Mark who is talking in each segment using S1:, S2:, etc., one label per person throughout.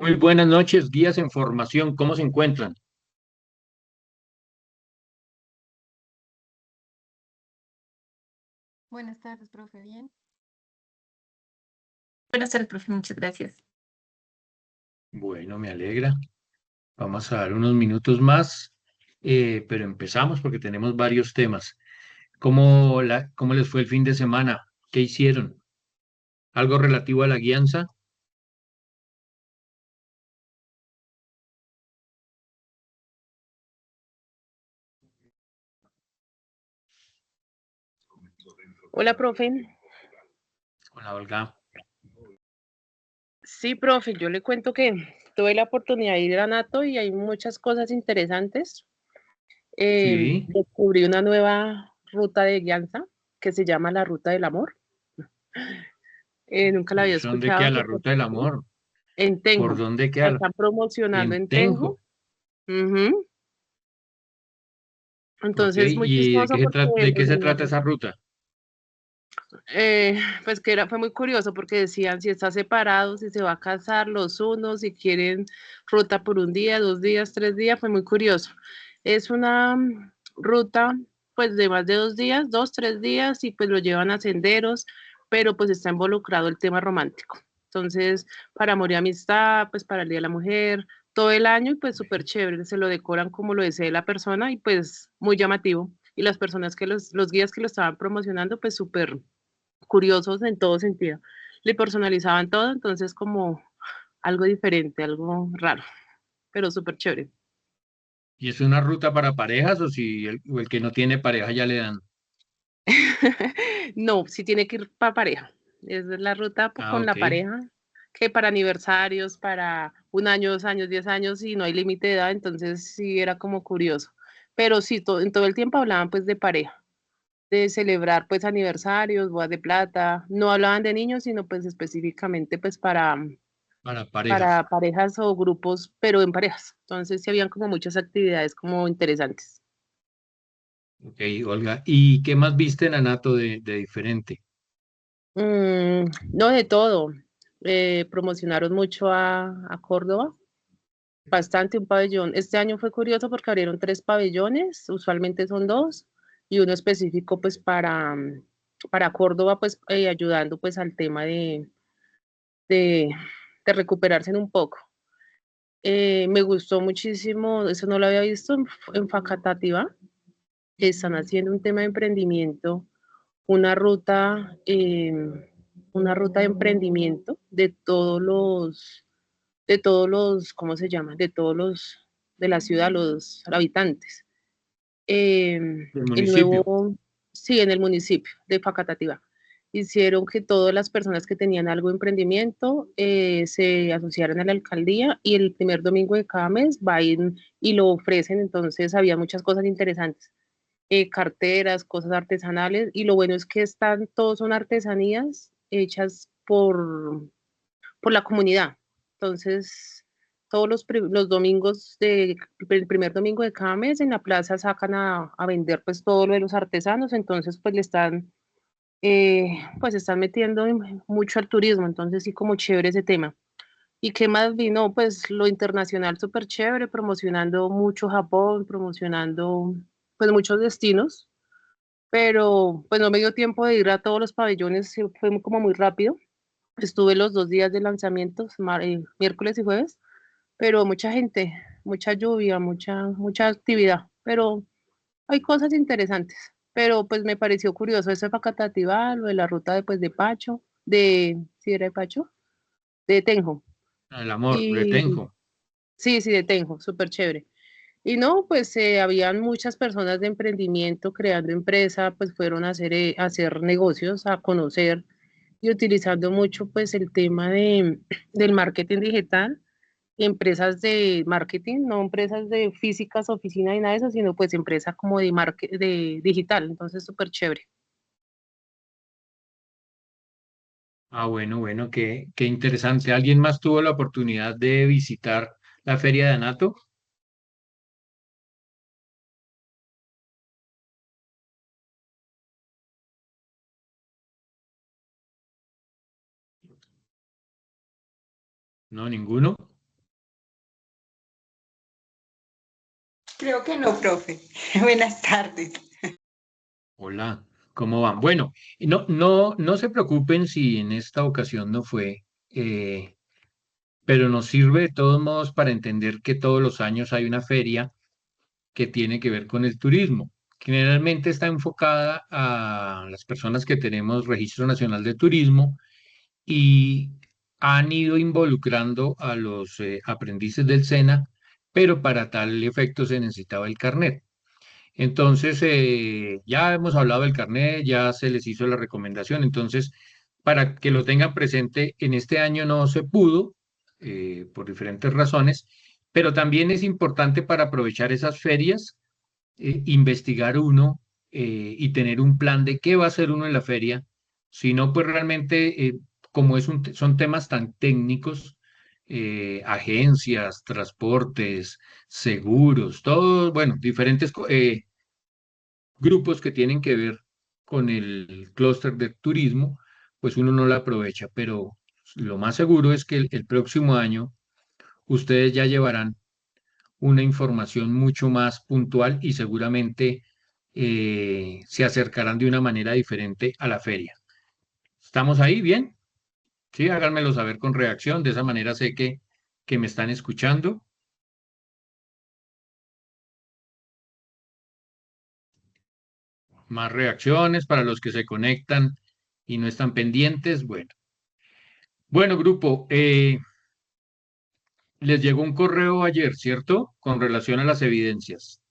S1: Muy buenas noches, guías en formación, ¿cómo se encuentran?
S2: Buenas tardes, profe. Bien. Buenas tardes, profe. Muchas gracias.
S1: Bueno, me alegra. Vamos a dar unos minutos más, pero empezamos porque tenemos varios temas. ¿Cómo les fue el fin de semana? ¿Qué hicieron? ¿Algo relativo a la guianza?
S3: Hola, profe.
S1: Hola, Olga.
S3: Sí, profe, yo le cuento que tuve la oportunidad de ir a Nato y hay muchas cosas interesantes.
S1: Sí.
S3: Descubrí una nueva ruta de guianza que se llama la Ruta del Amor. Nunca la
S1: ¿Y
S3: había
S1: eso dónde
S3: escuchado.
S1: queda la ruta del amor?
S3: En
S1: ¿Por
S3: Tenjo.
S1: dónde
S3: La
S1: queda?
S3: están promocionando
S1: En
S3: en Tenjo.
S1: Tenjo.
S3: Ujú.
S1: Ok,
S3: Entonces, muy
S1: ¿y
S3: chistoso porque
S1: de qué se trata esa ruta?
S3: pues que fue muy curioso porque decían si está separado, si se va a casar los unos, si quieren ruta por un día, 2 días, 3 días, fue muy curioso. Es una ruta pues de más de 2 días, 2, 3 días y pues lo llevan a senderos, pero pues está involucrado el tema romántico. Entonces, para amor y amistad, pues para el Día de la Mujer, todo el año y pues súper chévere, se lo decoran como lo desee la persona y pues muy llamativo. Y las personas que los guías que lo estaban promocionando, pues súper curiosos en todo sentido. Le personalizaban todo, entonces como algo diferente, algo raro, pero súper chévere.
S1: ¿Y es una ruta para parejas o si o el que no tiene pareja ya le dan?
S3: No, sí tiene que ir para pareja. Es la ruta
S1: Ah,
S3: con
S1: ok.
S3: la pareja, que para aniversarios, para 1 año, 2 años, 10 años, y no hay límite de edad, entonces sí era como curioso. Pero sí, en todo el tiempo hablaban pues de pareja, de celebrar pues aniversarios, bodas de plata, no hablaban de niños, sino pues específicamente pues
S1: Para parejas.
S3: para parejas o grupos, pero en parejas. Entonces sí habían como muchas actividades como interesantes.
S1: Ok, Olga. ¿Y qué más viste en Anato de diferente?
S3: No de todo. Promocionaron mucho a Córdoba, bastante un pabellón. Este año fue curioso porque abrieron 3 pabellones, usualmente son dos, y uno específico pues para Córdoba, pues ayudando pues al tema de, de recuperarse en un poco. Me gustó muchísimo, eso no lo había visto en Facatativá, que están haciendo un tema de emprendimiento, una ruta, una ruta de emprendimiento de todos los, ¿cómo se llama? De la ciudad, los habitantes.
S1: Del
S3: El
S1: municipio.
S3: nuevo, sí, en el municipio de Facatativá. Hicieron que todas las personas que tenían algo de emprendimiento se asociaran a la alcaldía y el primer domingo de cada mes vayan y lo ofrecen. Entonces había muchas cosas interesantes, carteras, cosas artesanales, y lo bueno es que todos son artesanías hechas por la comunidad. Entonces, todos los domingos, el primer domingo de cada mes en la plaza sacan a vender pues todo lo de los artesanos, entonces pues pues están metiendo mucho al turismo, entonces sí como chévere ese tema. ¿Y qué más vino? Pues lo internacional súper chévere, promocionando mucho Japón, promocionando pues muchos destinos, pero pues no me dio tiempo de ir a todos los pabellones, sí, fue como muy rápido. Estuve los 2 días de lanzamientos, miércoles y jueves, pero mucha gente, mucha lluvia, mucha actividad, pero hay cosas interesantes. Pero pues me pareció curioso eso de Facatativá, lo de la ruta de Pacho, ¿sí era de Pacho? De Tenjo.
S1: El amor,
S3: Y
S1: retenjo.
S3: sí, de Tenjo, súper chévere. Y no, pues habían muchas personas de emprendimiento creando empresa, pues fueron a hacer negocios, a conocer y utilizando mucho pues el tema del marketing digital, empresas de marketing, no empresas de físicas, oficinas y nada de eso, sino pues empresas como de digital, entonces súper chévere.
S1: Ah, bueno, bueno, qué interesante. ¿Alguien más tuvo la oportunidad de visitar la feria de Anato? No, ninguno.
S4: Creo que no, profe. Buenas tardes.
S1: Hola, ¿cómo van? Bueno, no se preocupen si en esta ocasión no fue, pero nos sirve de todos modos para entender que todos los años hay una feria que tiene que ver con el turismo. Generalmente está enfocada a las personas que tenemos Registro Nacional de Turismo y han ido involucrando a los aprendices del SENA, pero para tal efecto se necesitaba el carnet. Entonces, ya hemos hablado del carnet, ya se les hizo la recomendación. Entonces, para que lo tengan presente, en este año no se pudo, por diferentes razones, pero también es importante para aprovechar esas ferias, investigar uno y tener un plan de qué va a hacer uno en la feria. Si no, pues realmente, como son temas tan técnicos, agencias, transportes, seguros, todos, bueno, diferentes grupos que tienen que ver con el clúster de turismo, pues uno no la aprovecha, pero lo más seguro es que el próximo año ustedes ya llevarán una información mucho más puntual y seguramente se acercarán de una manera diferente a la feria. ¿Estamos ahí bien? Sí, háganmelo saber con reacción, de esa manera sé que me están escuchando. Más reacciones para los que se conectan y no están pendientes. Bueno, grupo, les llegó un correo ayer, ¿cierto? Con relación a las evidencias.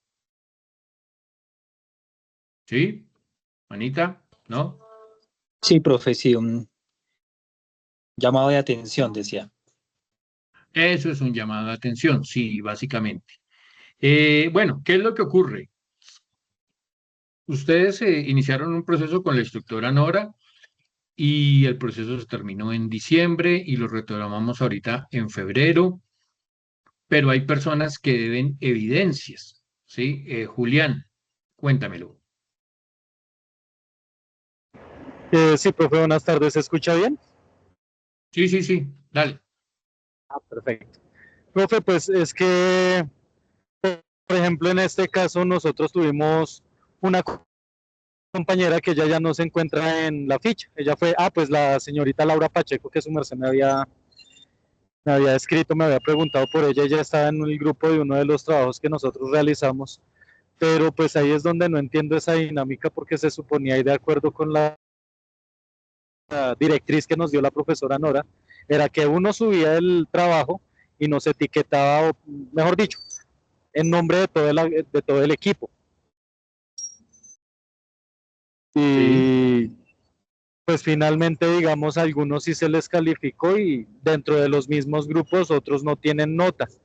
S1: ¿Sí? Manita, ¿no?
S5: Sí, profe, sí, un llamado de atención, decía.
S1: Eso es un llamado de atención, sí, básicamente. Bueno, ¿qué es lo que ocurre? Ustedes iniciaron un proceso con la instructora Nora y el proceso se terminó en diciembre y lo retomamos ahorita en febrero, pero hay personas que deben evidencias, ¿sí? Julián, cuéntamelo.
S6: Sí, profe, buenas tardes. ¿Se escucha bien?
S1: Sí, sí, sí, dale.
S6: Ah, perfecto. Profe, pues es que, por ejemplo, en este caso nosotros tuvimos una compañera que ella ya no se encuentra en la ficha. Ella fue, pues la señorita Laura Pacheco, que su merced me había escrito, me había preguntado por ella. Ella estaba en el grupo de uno de los trabajos que nosotros realizamos. Pero pues ahí es donde no entiendo esa dinámica porque se suponía y de acuerdo con la directriz que nos dio la profesora Nora, era que uno subía el trabajo y nos etiquetaba, o, mejor dicho, en nombre de todo el equipo.
S1: Sí,
S6: Y pues finalmente, digamos, a algunos sí se les calificó y dentro de los mismos grupos otros no tienen notas.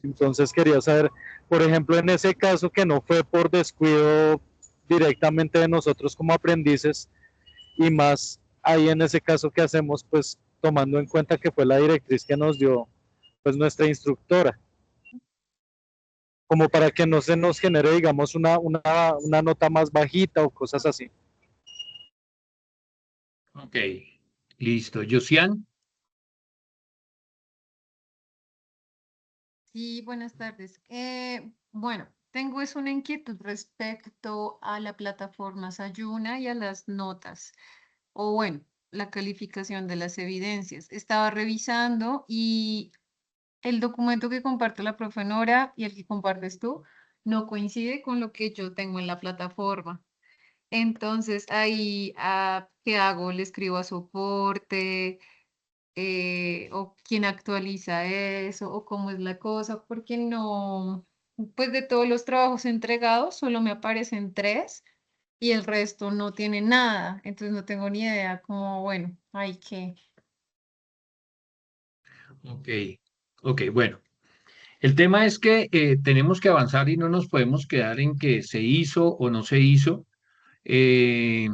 S6: Entonces quería saber, por ejemplo, en ese caso que no fue por descuido directamente de nosotros como aprendices, y más ahí en ese caso que hacemos, pues tomando en cuenta que fue la directriz que nos dio pues nuestra instructora, como para que no se nos genere, digamos, una nota más bajita o cosas así.
S1: ok, listo. Josian,
S2: Sí, buenas tardes. Bueno, tengo es una inquietud respecto a la plataforma Sayuna y a las notas, o bueno, la calificación de las evidencias. Estaba revisando y el documento que comparte la profe Nora y el que compartes tú no coincide con lo que yo tengo en la plataforma. Entonces, ahí, ¿qué hago? ¿Le escribo a soporte? ¿O quién actualiza eso? ¿O cómo es la cosa? Porque no, pues de todos los trabajos entregados, solo me aparecen tres y el resto no tiene nada. Entonces, no tengo ni idea cómo, bueno, hay que...
S1: ok, ok, bueno. El tema es que tenemos que avanzar y no nos podemos quedar en que se hizo o no se hizo, eh,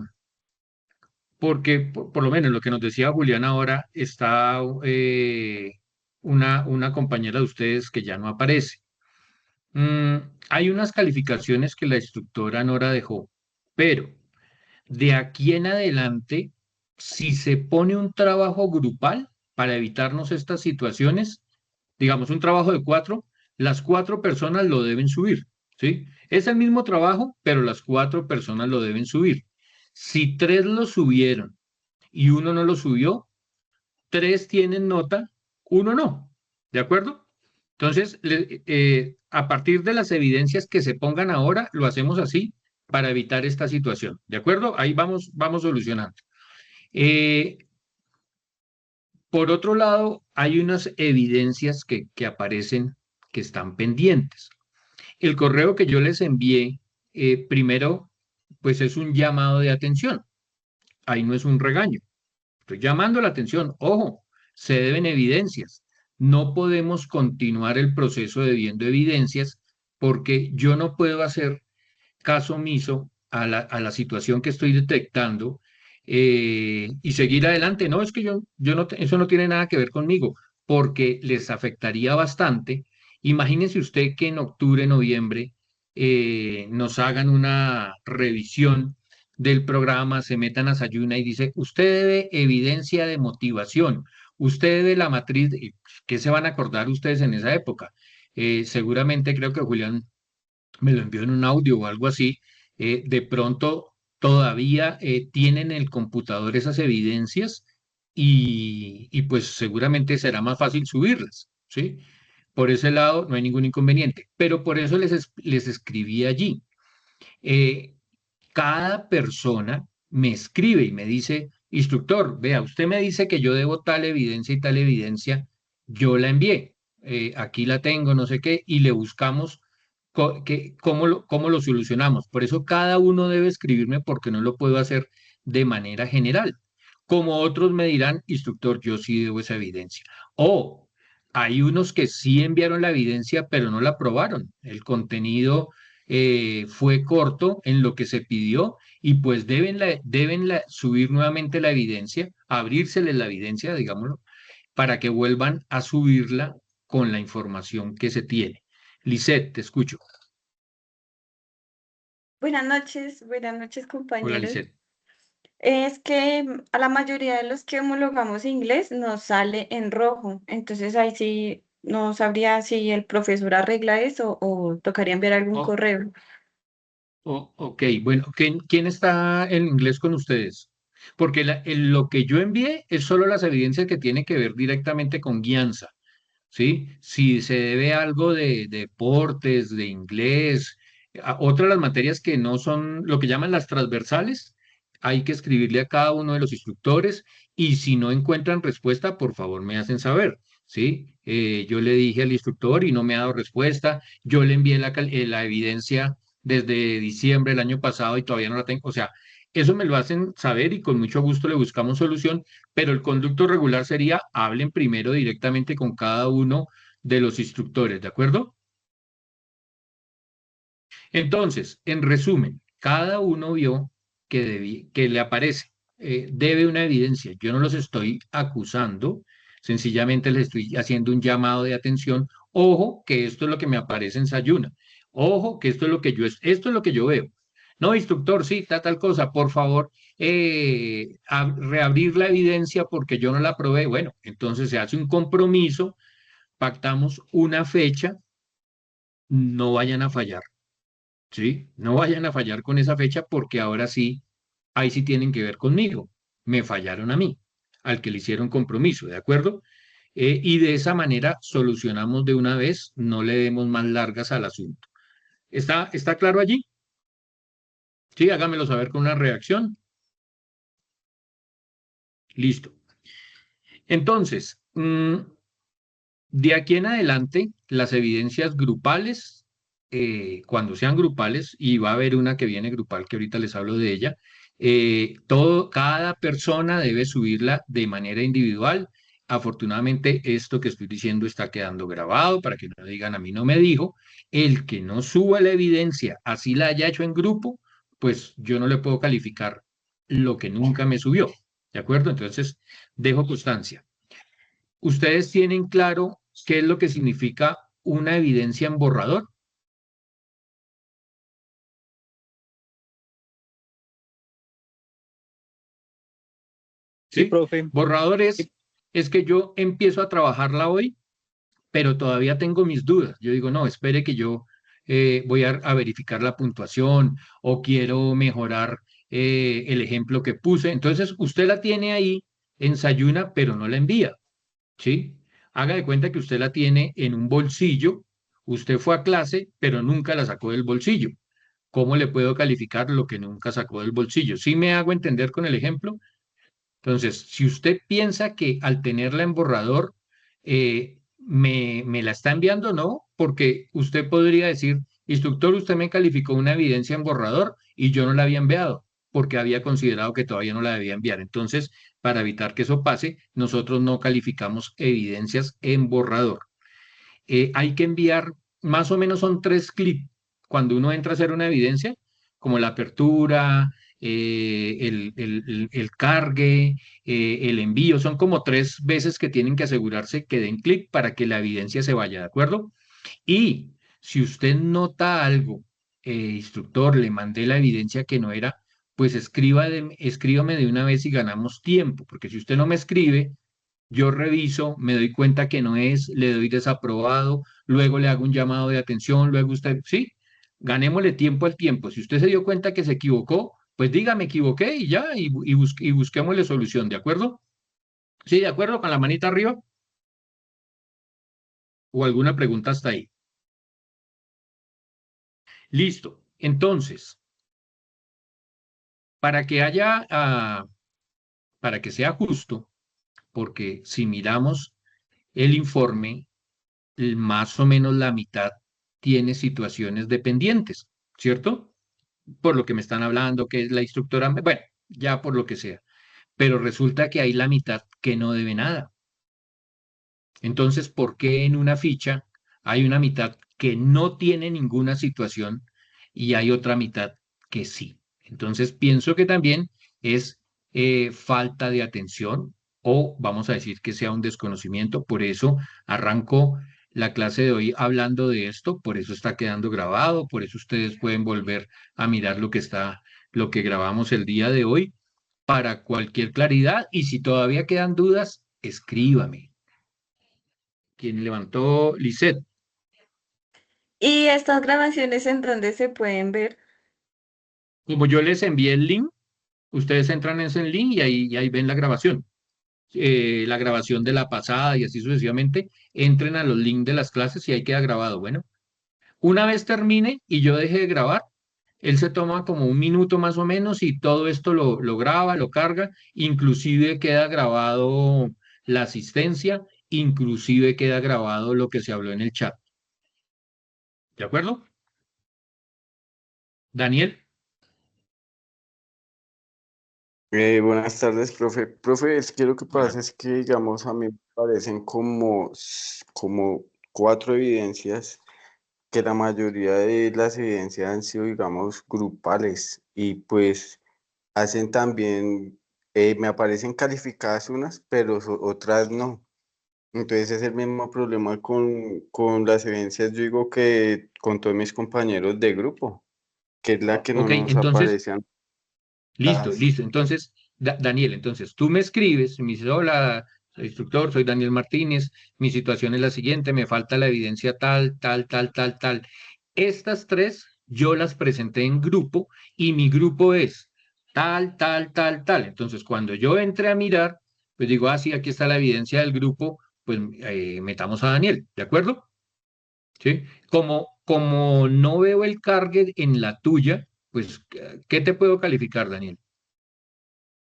S1: porque por lo menos lo que nos decía Julián ahora, está una compañera de ustedes que ya no aparece. Mm, hay unas calificaciones que la instructora Nora dejó, pero de aquí en adelante, si se pone un trabajo grupal para evitarnos estas situaciones, digamos un trabajo de 4, las 4 personas lo deben subir, ¿sí? Es el mismo trabajo, pero las 4 personas lo deben subir. Si 3 lo subieron y uno no lo subió, 3 tienen nota, uno no, ¿de acuerdo? Entonces, a partir de las evidencias que se pongan ahora, lo hacemos así para evitar esta situación, ¿de acuerdo? Ahí vamos solucionando. Eh, por otro lado, hay unas evidencias que aparecen que están pendientes. El correo que yo les envié, primero, pues es un llamado de atención. Ahí no es un regaño. Estoy llamando la atención. Ojo, se deben evidencias. No podemos continuar el proceso debiendo evidencias porque yo no puedo hacer caso omiso a la situación que estoy detectando y seguir adelante. No, es que yo no, eso no tiene nada que ver conmigo, porque les afectaría bastante. Imagínense usted que en octubre, noviembre, nos hagan una revisión del programa, se metan a Sayuna y dice, usted debe evidencia de motivación, usted debe la matriz, ¿qué se van a acordar ustedes en esa época? Seguramente creo que Julián me lo envió en un audio o algo así, de pronto todavía tienen en el computador esas evidencias y pues seguramente será más fácil subirlas, ¿sí? Por ese lado no hay ningún inconveniente, pero por eso les escribí allí. Eh, cada persona me escribe y me dice, instructor, vea, usted me dice que yo debo tal evidencia y tal evidencia, yo la envié, aquí la tengo, no sé qué, y le buscamos cómo lo solucionamos. Por eso cada uno debe escribirme porque no lo puedo hacer de manera general. Como otros me dirán, instructor, yo sí debo esa evidencia. O hay unos que sí enviaron la evidencia, pero no la aprobaron. El contenido fue corto en lo que se pidió y pues deben subir nuevamente la evidencia, abrírseles la evidencia, digámoslo, para que vuelvan a subirla con la información que se tiene. Lisette, te escucho.
S4: buenas noches
S1: Hola,
S4: compañeros.
S1: Lisette.
S4: Es que a la mayoría de los que homologamos inglés nos sale en rojo, entonces ahí sí no sabría si el profesor arregla eso o tocaría enviar algún
S1: Oh,
S4: correo.
S1: ok, bueno, ¿quién está en inglés con ustedes? Porque lo que yo envié es solo las evidencias que tienen que ver directamente con guianza. ¿Sí? Si se debe a algo de deportes, de inglés, otra de las materias que no son lo que llaman las transversales, hay que escribirle a cada uno de los instructores y si no encuentran respuesta, por favor me hacen saber, ¿sí? Yo le dije al instructor y no me ha dado respuesta, yo le envié la evidencia desde diciembre del año pasado y todavía no la tengo, o sea, eso me lo hacen saber y con mucho gusto le buscamos solución, pero el conducto regular sería, hablen primero directamente con cada uno de los instructores, ¿de acuerdo? Entonces, en resumen, cada uno vio que le aparece, debe una evidencia. Yo no los estoy acusando, sencillamente les estoy haciendo un llamado de atención. Ojo, que esto es lo que me aparece en Sayuna. Ojo, que esto es lo que esto es lo que yo veo. No, instructor, sí, tal cosa, por favor, reabrir la evidencia porque yo no la probé. Bueno, entonces se hace un compromiso, pactamos una fecha, no vayan a fallar. ¿Sí? No vayan a fallar con esa fecha porque ahora sí, ahí sí tienen que ver conmigo. Me fallaron a mí, al que le hicieron compromiso, ¿de acuerdo? Y de esa manera solucionamos de una vez, no le demos más largas al asunto. ¿Está claro allí? Sí, hágamelo saber con una reacción. Listo. Entonces, de aquí en adelante, las evidencias grupales, cuando sean grupales, y va a haber una que viene grupal, que ahorita les hablo de ella, cada persona debe subirla de manera individual. Afortunadamente, esto que estoy diciendo está quedando grabado para que no digan a mí no me dijo. El que no suba la evidencia, así la haya hecho en grupo, pues yo no le puedo calificar lo que nunca me subió. ¿De acuerdo? Entonces, dejo constancia. ¿Ustedes tienen claro qué es lo que significa una evidencia en borrador?
S5: Sí,
S1: ¿Sí?
S5: profe.
S1: Borrador
S5: Sí,
S1: es que yo empiezo a trabajarla hoy pero todavía tengo mis dudas. Yo digo, no, espere que yo voy a verificar la puntuación o quiero mejorar el ejemplo que puse. Entonces, usted la tiene ahí en Sayuna, pero no la envía, ¿sí? Haga de cuenta que usted la tiene en un bolsillo, usted fue a clase, pero nunca la sacó del bolsillo. ¿Cómo le puedo calificar lo que nunca sacó del bolsillo? ¿Sí me hago entender con el ejemplo? Entonces, si usted piensa que al tenerla en borrador, me la está enviando, no, porque usted podría decir, instructor, usted me calificó una evidencia en borrador y yo no la había enviado, porque había considerado que todavía no la debía enviar. Entonces, para evitar que eso pase, nosotros no calificamos evidencias en borrador. Hay que enviar, más o menos son 3 clics cuando uno entra a hacer una evidencia, como la apertura, el cargue, el envío, son como 3 veces que tienen que asegurarse que den clic para que la evidencia se vaya, ¿de acuerdo? Y si usted nota algo, instructor, le mandé la evidencia que no era, pues escríbame de una vez y ganamos tiempo, porque si usted no me escribe, yo reviso, me doy cuenta que no es, le doy desaprobado, luego le hago un llamado de atención, luego usted, sí, ganémosle tiempo al tiempo. Si usted se dio cuenta que se equivocó, pues diga, me equivoqué y ya, y busquémosle solución, ¿de acuerdo? Sí, de acuerdo, con la manita arriba. ¿O alguna pregunta hasta ahí? Listo. Entonces, para que haya, para que sea justo, porque si miramos el informe, más o menos la mitad tiene situaciones dependientes, ¿cierto? Por lo que me están hablando, que es la instructora, bueno, ya por lo que sea. Pero resulta que hay la mitad que no debe nada. Entonces, ¿por qué en una ficha hay una mitad que no tiene ninguna situación y hay otra mitad que sí? Entonces, pienso que también es falta de atención o vamos a decir que sea un desconocimiento. Por eso arranco la clase de hoy hablando de esto, por eso está quedando grabado, por eso ustedes pueden volver a mirar lo que grabamos el día de hoy para cualquier claridad y si todavía quedan dudas, escríbame. ¿Quién levantó? Lisette.
S4: ¿Y estas grabaciones en dónde se pueden ver?
S1: Como yo les envié el link, ustedes entran en ese link y ahí ven la grabación de la pasada y así sucesivamente. Entren a los links de las clases y ahí queda grabado. Bueno, una vez termine y yo deje de grabar, él se toma como un minuto más o menos y todo esto lo graba, lo carga, inclusive queda grabado la asistencia, inclusive queda grabado lo que se habló en el chat. ¿De acuerdo? Daniel.
S7: Buenas tardes, profe. Profe, es que lo que pasa es que, digamos, a mí me parecen como 4 evidencias, que la mayoría de las evidencias han sido, digamos, grupales y pues hacen también, me aparecen calificadas unas, pero otras no. Entonces es el mismo problema con las evidencias, yo digo que con todos mis compañeros de grupo, que es la que no
S1: Ok,
S7: nos
S1: entonces,
S7: aparecen.
S1: listo. Entonces, Daniel, entonces tú me escribes, me dices, hola, soy instructor, soy Daniel Martínez, mi situación es la siguiente, me falta la evidencia tal. Estas 3 yo las presenté en grupo y mi grupo es tal. Entonces, cuando yo entre a mirar, pues digo, ah, sí, aquí está la evidencia del grupo, pues metamos a Daniel, ¿de acuerdo? ¿Sí? Como no veo el cargue en la tuya, pues, ¿qué te puedo calificar, Daniel?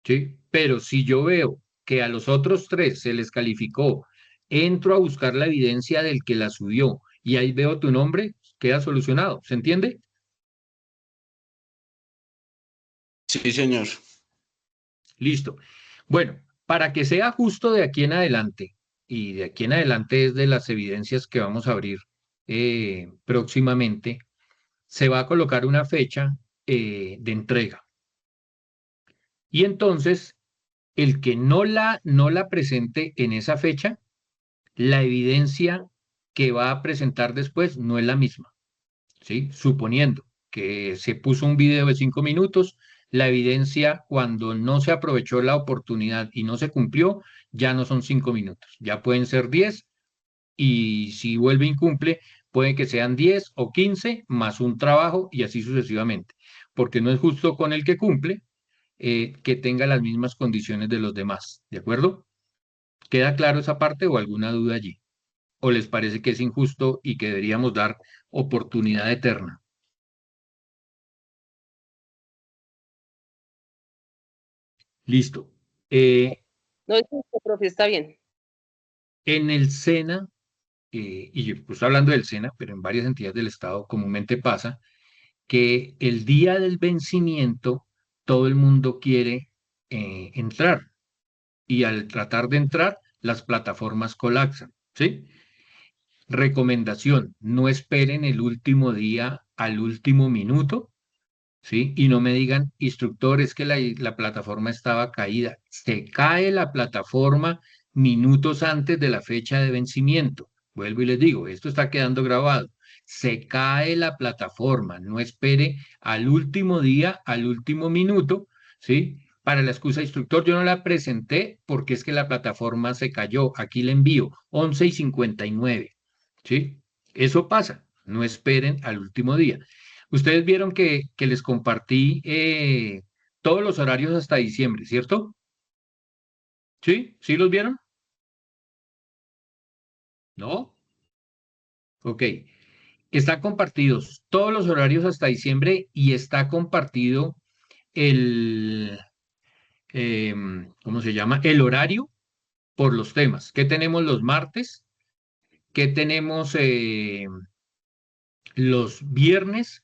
S1: ¿Sí? Pero si yo veo que a los otros 3 se les calificó, entro a buscar la evidencia del que la subió y ahí veo tu nombre, queda solucionado. ¿Se entiende?
S7: Sí, señor.
S1: Listo. Bueno, para que sea justo de aquí en adelante, y de aquí en adelante es de las evidencias que vamos a abrir próximamente, se va a colocar una fecha de entrega. Y entonces, el que no la presente en esa fecha, la evidencia que va a presentar después no es la misma, ¿sí? Suponiendo que se puso un video de 5 minutos, la evidencia cuando no se aprovechó la oportunidad y no se cumplió, ya no son 5 minutos, ya pueden ser 10 y si vuelve e incumple, puede que sean 10 o 15 más un trabajo y así sucesivamente, porque no es justo con el que cumple que tenga las mismas condiciones de los demás, ¿de acuerdo? ¿Queda claro esa parte o alguna duda allí? ¿O les parece que es injusto y que deberíamos dar oportunidad eterna? Listo.
S3: No es justo, profe, está bien.
S1: En el SENA, y yo pues, estoy hablando del SENA, pero en varias entidades del Estado comúnmente pasa que el día del vencimiento todo el mundo quiere entrar y al tratar de entrar las plataformas colapsan, ¿sí? Recomendación, no esperen el último día al último minuto, ¿sí? Y no me digan, instructor, es que la plataforma estaba caída. Se cae la plataforma minutos antes de la fecha de vencimiento. Vuelvo y les digo, esto está quedando grabado. Se cae la plataforma, no espere al último día, al último minuto, ¿sí? Para la excusa, instructor, yo no la presenté porque es que la plataforma se cayó. Aquí le envío 11:59, ¿sí? Eso pasa, no esperen al último día. Ustedes vieron que les compartí todos los horarios hasta diciembre, ¿cierto? ¿Sí? ¿Sí los vieron? ¿No? Ok. Están compartidos todos los horarios hasta diciembre y está compartido el, ¿cómo se llama? El horario por los temas. ¿Qué tenemos los martes? ¿Qué tenemos los viernes,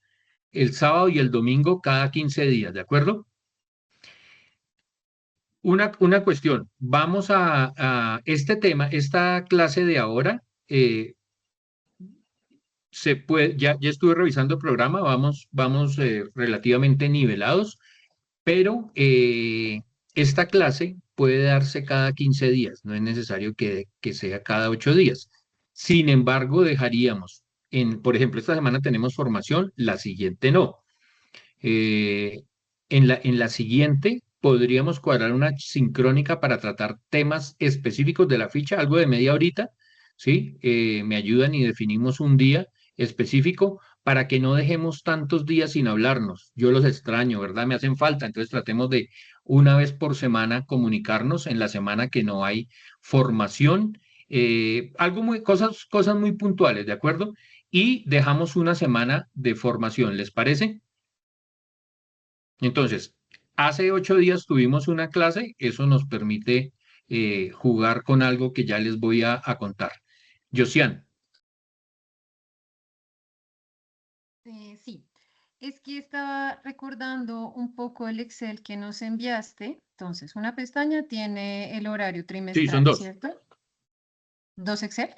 S1: el sábado y el domingo cada 15 días? ¿De acuerdo? Una cuestión, vamos a este tema, esta clase de ahora, se puede, ya estuve revisando el programa, vamos relativamente nivelados, pero esta clase puede darse cada 15 días, no es necesario que sea cada 8 días. Sin embargo, dejaríamos, por ejemplo, esta semana tenemos formación, la siguiente no. Eh, en la siguiente podríamos cuadrar una sincrónica para tratar temas específicos de la ficha, algo de media horita, ¿sí? Me ayudan y definimos un día específico para que no dejemos tantos días sin hablarnos. Yo los extraño, ¿verdad? Me hacen falta, entonces tratemos de una vez por semana comunicarnos en la semana que no hay formación, cosas muy puntuales, ¿de acuerdo? Y dejamos una semana de formación, ¿les parece? Entonces, hace 8 días tuvimos una clase, eso nos permite jugar con algo que ya les voy a contar. Josian,
S2: Sí, es que estaba recordando un poco el Excel que nos enviaste. Entonces, una pestaña tiene el horario
S1: sí, son
S2: trimestral,
S1: dos.
S2: ¿cierto? ¿Dos Excel?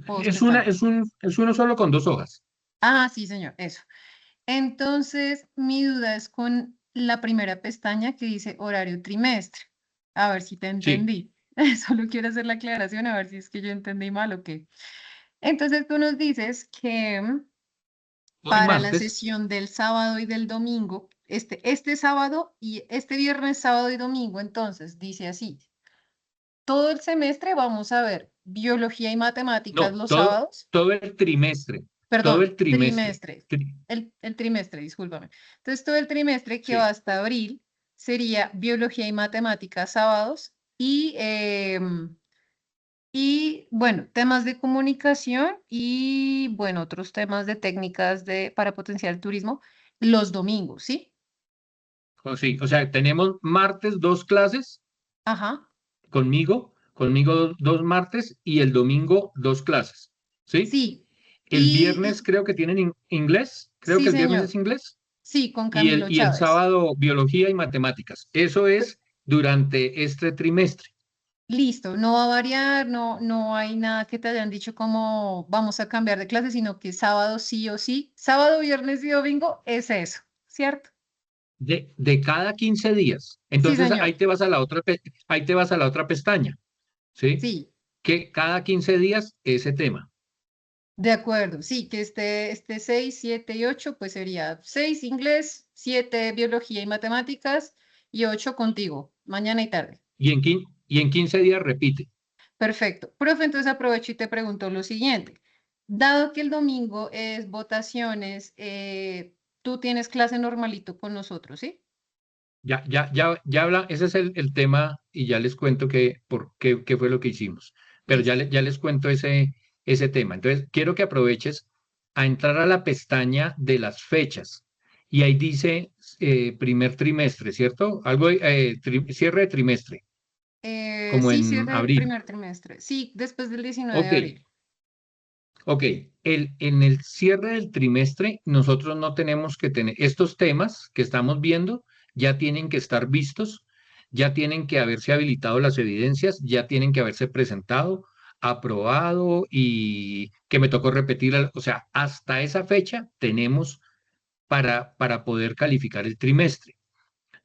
S2: ¿O dos
S1: Es una,
S2: pestañas?
S1: es uno solo con 2 hojas.
S2: Ah, sí, señor, eso. Entonces, mi duda es con la primera pestaña que dice horario trimestre. A ver si te
S1: Sí,
S2: entendí. Solo quiero hacer la aclaración, a ver si es que yo entendí mal o qué. Entonces, tú nos dices que
S1: hoy
S2: para la
S1: martes,
S2: sesión del sábado y del domingo, este sábado y este viernes, sábado y domingo, entonces dice así, todo el semestre vamos a ver biología y matemáticas
S1: no,
S2: los
S1: todo,
S2: sábados,
S1: todo el trimestre, todo
S2: perdón,
S1: el trimestre.
S2: trimestre, el trimestre, discúlpame. Entonces, todo el trimestre que va
S1: Sí,
S2: hasta abril sería biología y matemáticas sábados y bueno, temas de comunicación y bueno, otros temas de técnicas para potenciar el turismo los domingos, ¿sí?
S1: sí, o sea, tenemos martes 2 clases
S2: Ajá,
S1: conmigo 2 martes y el domingo 2 clases, ¿sí?
S2: sí.
S1: El viernes creo que tienen inglés, creo que
S2: Sí,
S1: el viernes
S2: señor.
S1: es inglés,
S2: Sí, con
S1: y el,
S2: Camilo
S1: y el
S2: Chávez.
S1: sábado biología y matemáticas. Eso es durante este trimestre.
S2: Listo, no va a variar, no, no hay nada que te hayan dicho como vamos a cambiar de clase, sino que sábado sí o sí, sábado, viernes y domingo es eso, ¿cierto?
S1: De cada 15 días.
S2: Sí,
S1: Entonces
S2: señor.
S1: ahí te vas a la otra pestaña, ¿sí?
S2: Sí,
S1: Que cada 15 días ese tema.
S2: de acuerdo. Sí, que este 6, 7 y 8, pues sería 6 inglés, 7 biología y matemáticas y 8 contigo, mañana y tarde.
S1: Y en 15 días repite.
S2: Perfecto. Profe, entonces aprovecho y te pregunto lo siguiente. Dado que el domingo es votaciones, tú tienes clase normalito con nosotros, ¿sí?
S1: Ya habla, ese es el tema y ya les cuento qué fue lo que hicimos. Pero
S2: Listo.
S1: ya les cuento ese tema. Entonces, quiero que aproveches a entrar a la pestaña de las fechas. Y ahí dice primer trimestre, ¿cierto? Algo, cierre de trimestre, como
S2: Sí,
S1: en
S2: cierre el
S1: abril.
S2: primer trimestre. Sí, después del 19 de
S1: Ok,
S2: abril.
S1: ok. En el cierre del trimestre, nosotros no tenemos que tener estos temas que estamos viendo, ya tienen que estar vistos, ya tienen que haberse habilitado las evidencias, ya tienen que haberse presentado, aprobado y que me tocó repetir, o sea, hasta esa fecha tenemos para poder calificar el trimestre.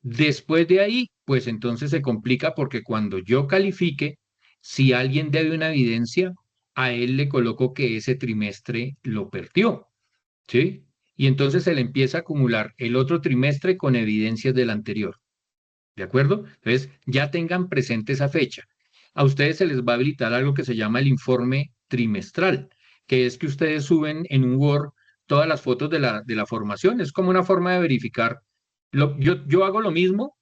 S1: Después de ahí, pues entonces se complica porque cuando yo califique, si alguien debe una evidencia, a él le coloco que ese trimestre lo perdió, ¿sí? Y entonces se le empieza a acumular el otro trimestre con evidencias del anterior, ¿de acuerdo? Entonces, ya tengan presente esa fecha. A ustedes se les va a habilitar algo que se llama el informe trimestral, que es que ustedes suben en un Word todas las fotos de la formación. Es como una forma de verificar. Yo hago lo mismo,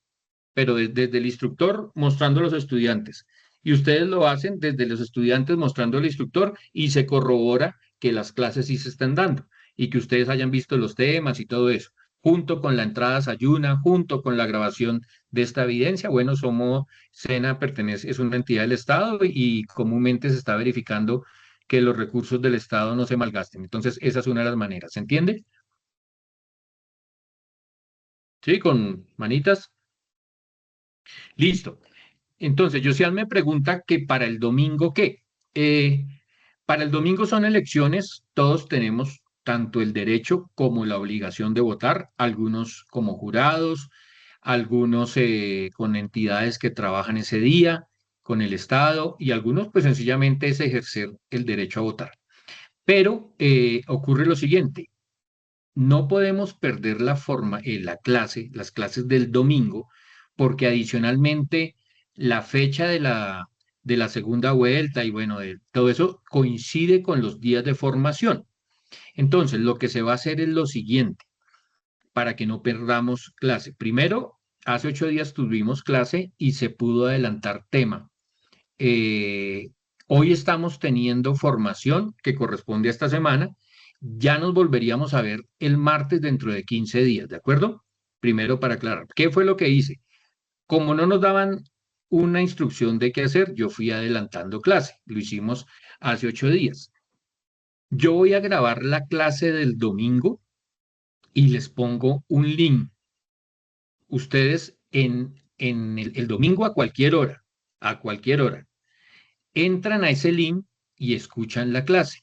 S1: pero desde el instructor mostrando a los estudiantes. Y ustedes lo hacen desde los estudiantes mostrando al instructor y se corrobora que las clases sí se están dando y que ustedes hayan visto los temas y todo eso, junto con la entrada Sayuna, junto con la grabación de esta evidencia. Bueno, SENA pertenece, es una entidad del Estado y comúnmente se está verificando que los recursos del Estado no se malgasten. Entonces, esa es una de las maneras. ¿Se entiende? Sí, con manitas. Listo. Entonces, Josian me pregunta que para el domingo, ¿qué? Para el domingo son elecciones, todos tenemos tanto el derecho como la obligación de votar, algunos como jurados, algunos con entidades que trabajan ese día, con el Estado, y algunos pues sencillamente es ejercer el derecho a votar. Pero ocurre lo siguiente, no podemos perder las clases del domingo, porque adicionalmente la fecha de la segunda vuelta y bueno, todo eso coincide con los días de formación. Entonces, lo que se va a hacer es lo siguiente, para que no perdamos clase. Primero, hace 8 días tuvimos clase y se pudo adelantar tema. Eh, Hoy estamos teniendo formación que corresponde a esta semana. Ya nos volveríamos a ver el martes dentro de 15 días, ¿de acuerdo? Primero para aclarar, ¿qué fue lo que hice? Como no nos daban una instrucción de qué hacer, yo fui adelantando clase. Lo hicimos hace 8 días. Yo voy a grabar la clase del domingo y les pongo un link. Ustedes en el domingo a cualquier hora, entran a ese link y escuchan la clase.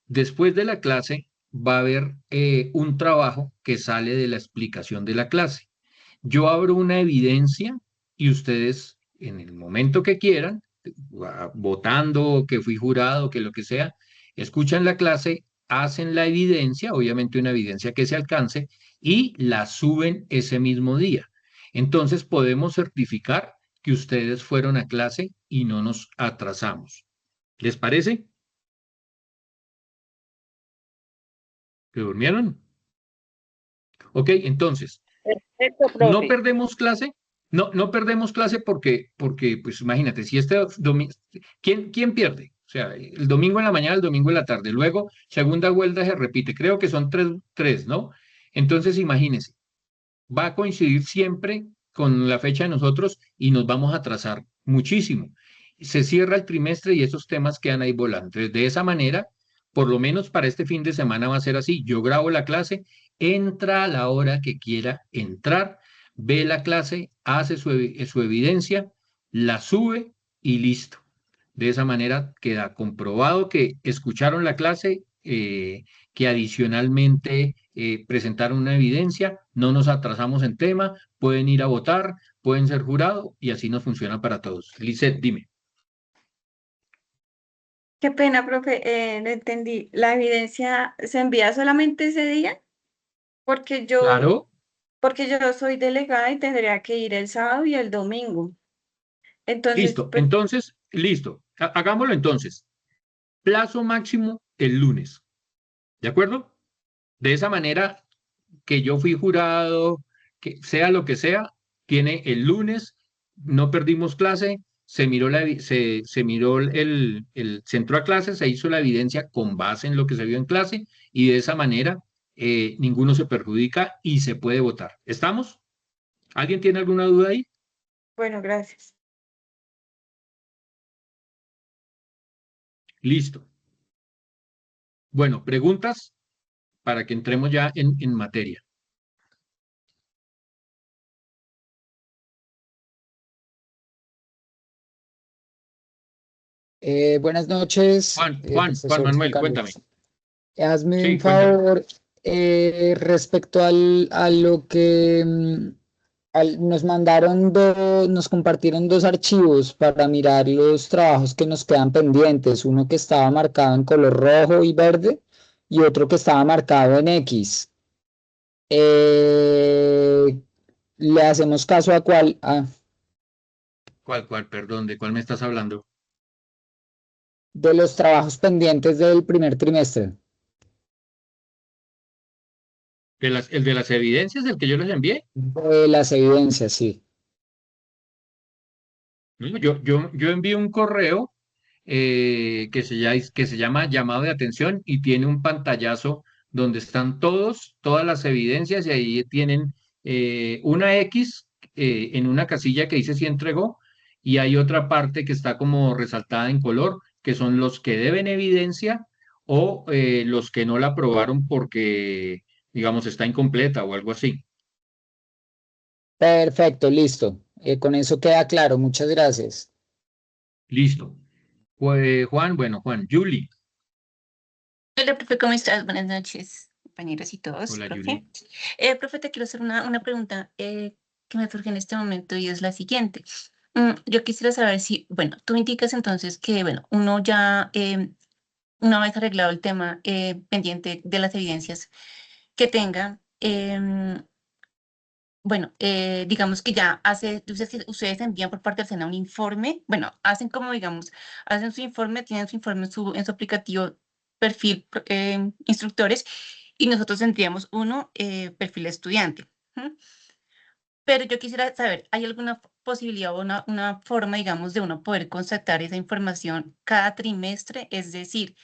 S1: Después de la clase va a haber un trabajo que sale de la explicación de la clase. Yo abro una evidencia y ustedes en el momento que quieran, votando, que fui jurado, que lo que sea, escuchan la clase, hacen la evidencia, obviamente una evidencia que se alcance, y la suben ese mismo día. Entonces podemos certificar que ustedes fueron a clase y no nos atrasamos. ¿Les parece? ¿Que durmieron? Ok, entonces,
S3: Perfecto,
S1: no
S3: profe.
S1: perdemos clase, no perdemos clase porque, pues imagínate, si este domingo, ¿quién pierde? O sea, el domingo en la mañana, el domingo en la tarde, luego segunda vuelta se repite, creo que son tres, ¿no? Entonces, imagínense, va a coincidir siempre con la fecha de nosotros y nos vamos a atrasar muchísimo. Se cierra el trimestre y esos temas quedan ahí volando. Entonces, de esa manera, por lo menos para este fin de semana va a ser así. Yo grabo la clase, entra a la hora que quiera entrar, ve la clase, hace su evidencia, la sube y listo. De esa manera queda comprobado que escucharon la clase, que adicionalmente presentaron una evidencia, no nos atrasamos en tema, pueden ir a votar, pueden ser jurado y así nos funciona para todos. Lisette, dime.
S4: Qué pena, profe, no entendí. ¿La evidencia se envía solamente ese día? Porque yo,
S1: Claro,
S4: porque yo soy delegada y tendría que ir el sábado y el domingo. Entonces,
S1: listo.
S4: pues,
S1: Entonces, listo. Hagámoslo entonces. Plazo máximo el lunes. ¿De acuerdo? De esa manera que yo fui jurado, que sea lo que sea, tiene el lunes, no perdimos clase, se miró, se miró se entró a clase, se hizo la evidencia con base en lo que se vio en clase y de esa manera ninguno se perjudica y se puede votar. ¿Estamos? ¿Alguien tiene alguna duda ahí?
S4: Bueno, gracias.
S1: Listo. Bueno, preguntas para que entremos ya en materia.
S8: Buenas noches,
S1: Juan
S8: profesor
S1: Manuel, cuéntame.
S8: Carlos. Hazme un
S1: Sí, cuéntame.
S8: favor respecto a lo que nos mandaron, nos compartieron dos archivos para mirar los trabajos que nos quedan pendientes. Uno que estaba marcado en color rojo y verde y otro que estaba marcado en X. ¿Le hacemos caso a cuál?
S1: ¿Cuál? Perdón, ¿de cuál me estás hablando?
S8: De los trabajos pendientes del primer trimestre.
S1: ¿El de las evidencias, el que yo les envié?
S8: De las evidencias, sí.
S1: No, yo envío un correo que se llama llamado de atención y tiene un pantallazo donde están todas las evidencias y ahí tienen una X en una casilla que dice si entregó y hay otra parte que está como resaltada en color, que son los que deben evidencia o los que no la aprobaron porque, digamos, está incompleta o algo así.
S8: Perfecto, listo. Con eso queda claro. Muchas gracias.
S1: Listo. Pues, Juan, Julie.
S9: Hola, profe, ¿cómo estás? Buenas noches, compañeros y todos,
S1: Hola,
S9: profe.
S1: Julie.
S9: Profe, te quiero hacer una pregunta que me surge en este momento y es la siguiente. Yo quisiera saber si, bueno, tú indicas entonces que, bueno, uno ya, una vez arreglado el tema pendiente de las evidencias que tenga, bueno, digamos que ya ustedes envían por parte del SENA un informe, bueno, hacen como, digamos, hacen su informe, tienen su informe en su aplicativo perfil instructores y nosotros tendríamos uno, perfil estudiante. ¿M? Pero yo quisiera saber, ¿hay alguna posibilidad o una forma, digamos, de uno poder constatar esa información cada trimestre? Es decir,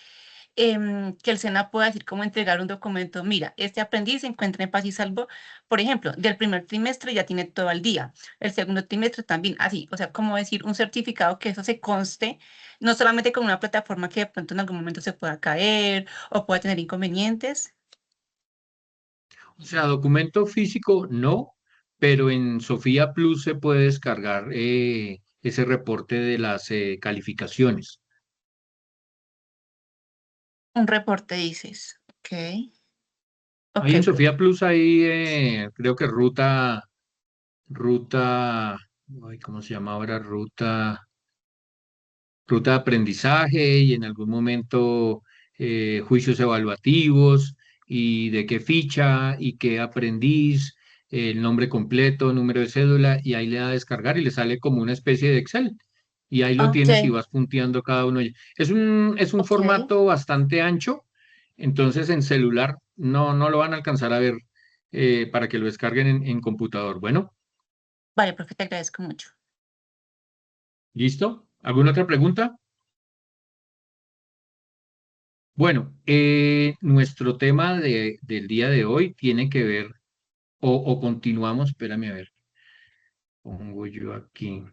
S9: que el SENA pueda decir cómo entregar un documento. Mira, este aprendiz se encuentra en paz y salvo, por ejemplo, del primer trimestre ya tiene todo al día, el segundo trimestre también, así, o sea, como decir un certificado que eso se conste, no solamente con una plataforma que de pronto en algún momento se pueda caer o pueda tener inconvenientes.
S1: O sea, documento físico no, pero en Sofía Plus se puede descargar ese reporte de las calificaciones.
S9: Un reporte dices, ok, ok,
S1: Ahí en
S9: profe.
S1: Sofía Plus hay, creo que ruta, ay, ¿cómo se llama ahora? Ruta de aprendizaje y en algún momento juicios evaluativos y de qué ficha y qué aprendiz, el nombre completo, número de cédula y ahí le da a descargar y le sale como una especie de Excel y ahí lo
S9: Ok,
S1: tienes y vas punteando cada uno. Es un
S9: ok.
S1: formato bastante ancho, entonces en celular no lo van a alcanzar a ver para que lo descarguen en computador. Bueno,
S9: Vale, profe, te agradezco mucho.
S1: ¿listo? ¿Alguna otra pregunta? Bueno, nuestro tema del día de hoy tiene que ver, o continuamos, espérame a ver, pongo yo aquí,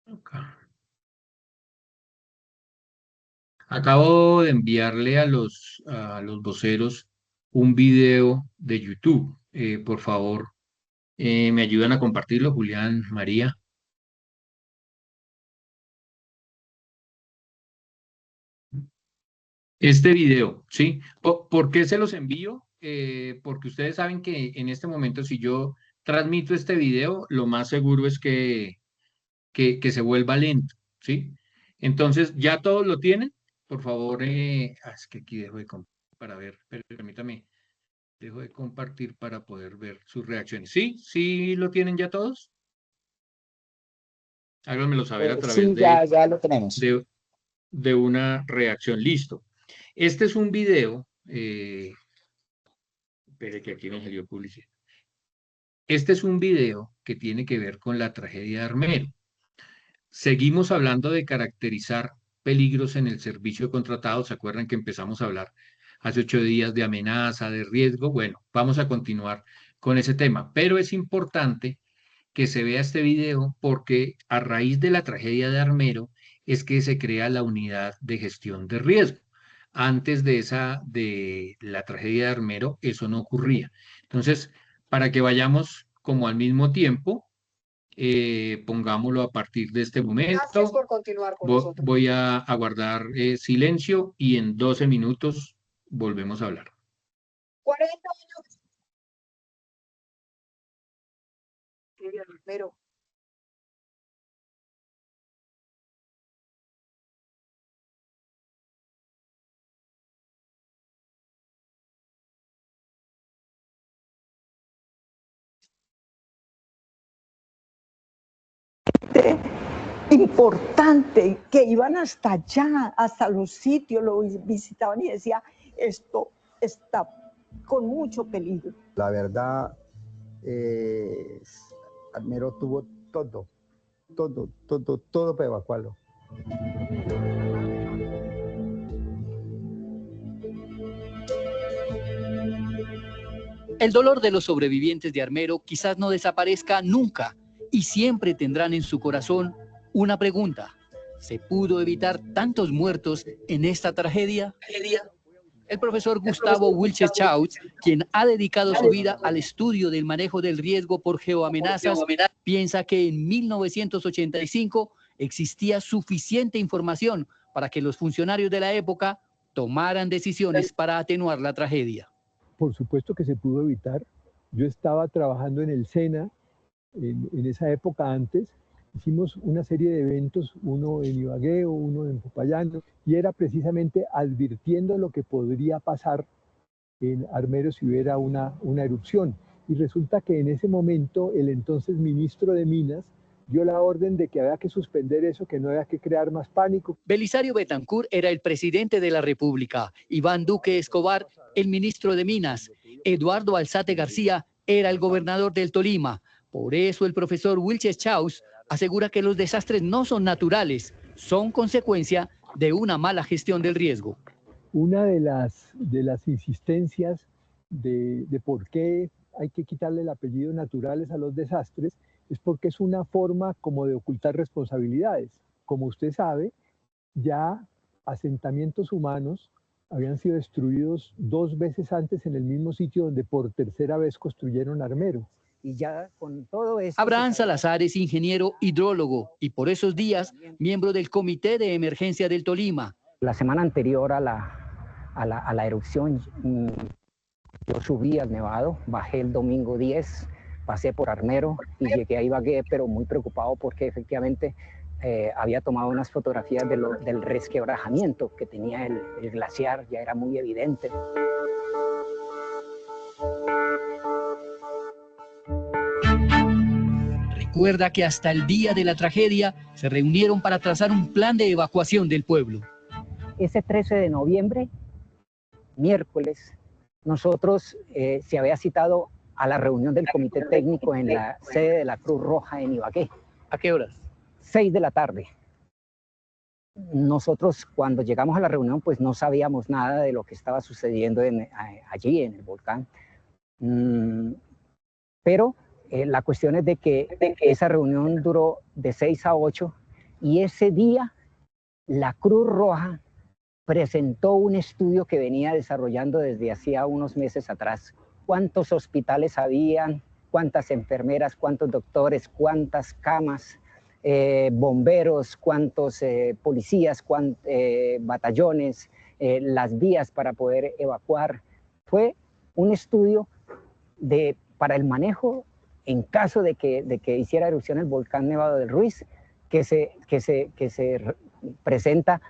S1: acá. Acabo de enviarle a los voceros un video de YouTube. Por favor, ¿me ayudan a compartirlo, Julián, María? Este video, ¿sí? ¿Por qué se los envío? Porque ustedes saben que en este momento, si yo transmito este video, lo más seguro es que se vuelva lento, ¿sí? Entonces, ¿ya todos lo tienen? Por favor, es que aquí dejo de compartir para ver, permítame, dejo de compartir para poder ver sus reacciones. ¿Sí? ¿Sí lo tienen ya todos? Háganmelo saber a través
S8: Sí, ya lo tenemos.
S1: de una reacción. Listo. Este es un video. Espere que aquí no salió publicidad. Este es un video que tiene que ver con la tragedia de Armero. Seguimos hablando de caracterizar peligros en el servicio contratado. ¿Se acuerdan que empezamos a hablar hace 8 días de amenaza, de riesgo? Bueno, vamos a continuar con ese tema, pero es importante que se vea este video porque a raíz de la tragedia de Armero es que se crea la unidad de gestión de riesgo. Antes de la tragedia de Armero, eso no ocurría. Entonces, para que vayamos como al mismo tiempo, pongámoslo a partir de este momento.
S10: Gracias por continuar con nosotros.
S1: Voy a guardar silencio y en 12 minutos volvemos a hablar.
S10: 40 años. Pero importante, que iban hasta allá, hasta los sitios, lo visitaban y decía, esto está con mucho peligro.
S11: La verdad, Armero tuvo todo para evacuarlo.
S12: El dolor de los sobrevivientes de Armero quizás no desaparezca nunca y siempre tendrán en su corazón una pregunta. ¿Se pudo evitar tantos muertos en esta tragedia? El profesor Gustavo Wilches Chautz, quien ha dedicado su vida al estudio del manejo del riesgo por geoamenazas, piensa que en 1985 existía suficiente información para que los funcionarios de la época tomaran decisiones para atenuar la tragedia.
S13: Por supuesto que se pudo evitar. Yo estaba trabajando en el SENA en esa época antes. Hicimos una serie de eventos, uno en Ibagué, uno en Popayán, y era precisamente advirtiendo lo que podría pasar en Armero si hubiera una erupción. Y resulta que en ese momento el entonces ministro de Minas dio la orden de que había que suspender eso, que no había que crear más pánico.
S12: Belisario Betancur era el presidente de la República, Iván Duque Escobar, el ministro de Minas, Eduardo Alzate García era el gobernador del Tolima. Por eso el profesor Wilches Chautz asegura que los desastres no son naturales, son consecuencia de una mala gestión del riesgo.
S13: Una de las insistencias de por qué hay que quitarle el apellido naturales a los desastres es porque es una forma como de ocultar responsabilidades. Como usted sabe, ya asentamientos humanos habían sido destruidos 2 veces antes en el mismo sitio donde por tercera vez construyeron Armero.
S10: Y ya con todo esto...
S12: Abraham Salazar es ingeniero hidrólogo y por esos días miembro del Comité de Emergencia del Tolima.
S10: La semana anterior a la erupción, yo subí al Nevado, bajé el domingo 10, pasé por Armero y llegué a Ibagué, pero muy preocupado porque efectivamente había tomado unas fotografías del resquebrajamiento que tenía el glaciar, ya era muy evidente.
S12: Recuerda que hasta el día de la tragedia se reunieron para trazar un plan de evacuación del pueblo.
S10: Ese 13 de noviembre, miércoles, nosotros se había citado a la reunión del comité técnico en la sede de la Cruz Roja en Ibagué.
S12: ¿A qué horas?
S10: 6 de la tarde. Nosotros cuando llegamos a la reunión pues no sabíamos nada de lo que estaba sucediendo allí en el volcán. Pero la cuestión es de que esa reunión duró de 6 a 8 y ese día la Cruz Roja presentó un estudio que venía desarrollando desde hacía unos meses atrás. Cuántos hospitales habían, cuántas enfermeras, cuántos doctores, cuántas camas, bomberos, cuántos policías, batallones, las vías para poder evacuar. Fue un estudio para el manejo en caso de que hiciera erupción el volcán Nevado del Ruiz, que se presenta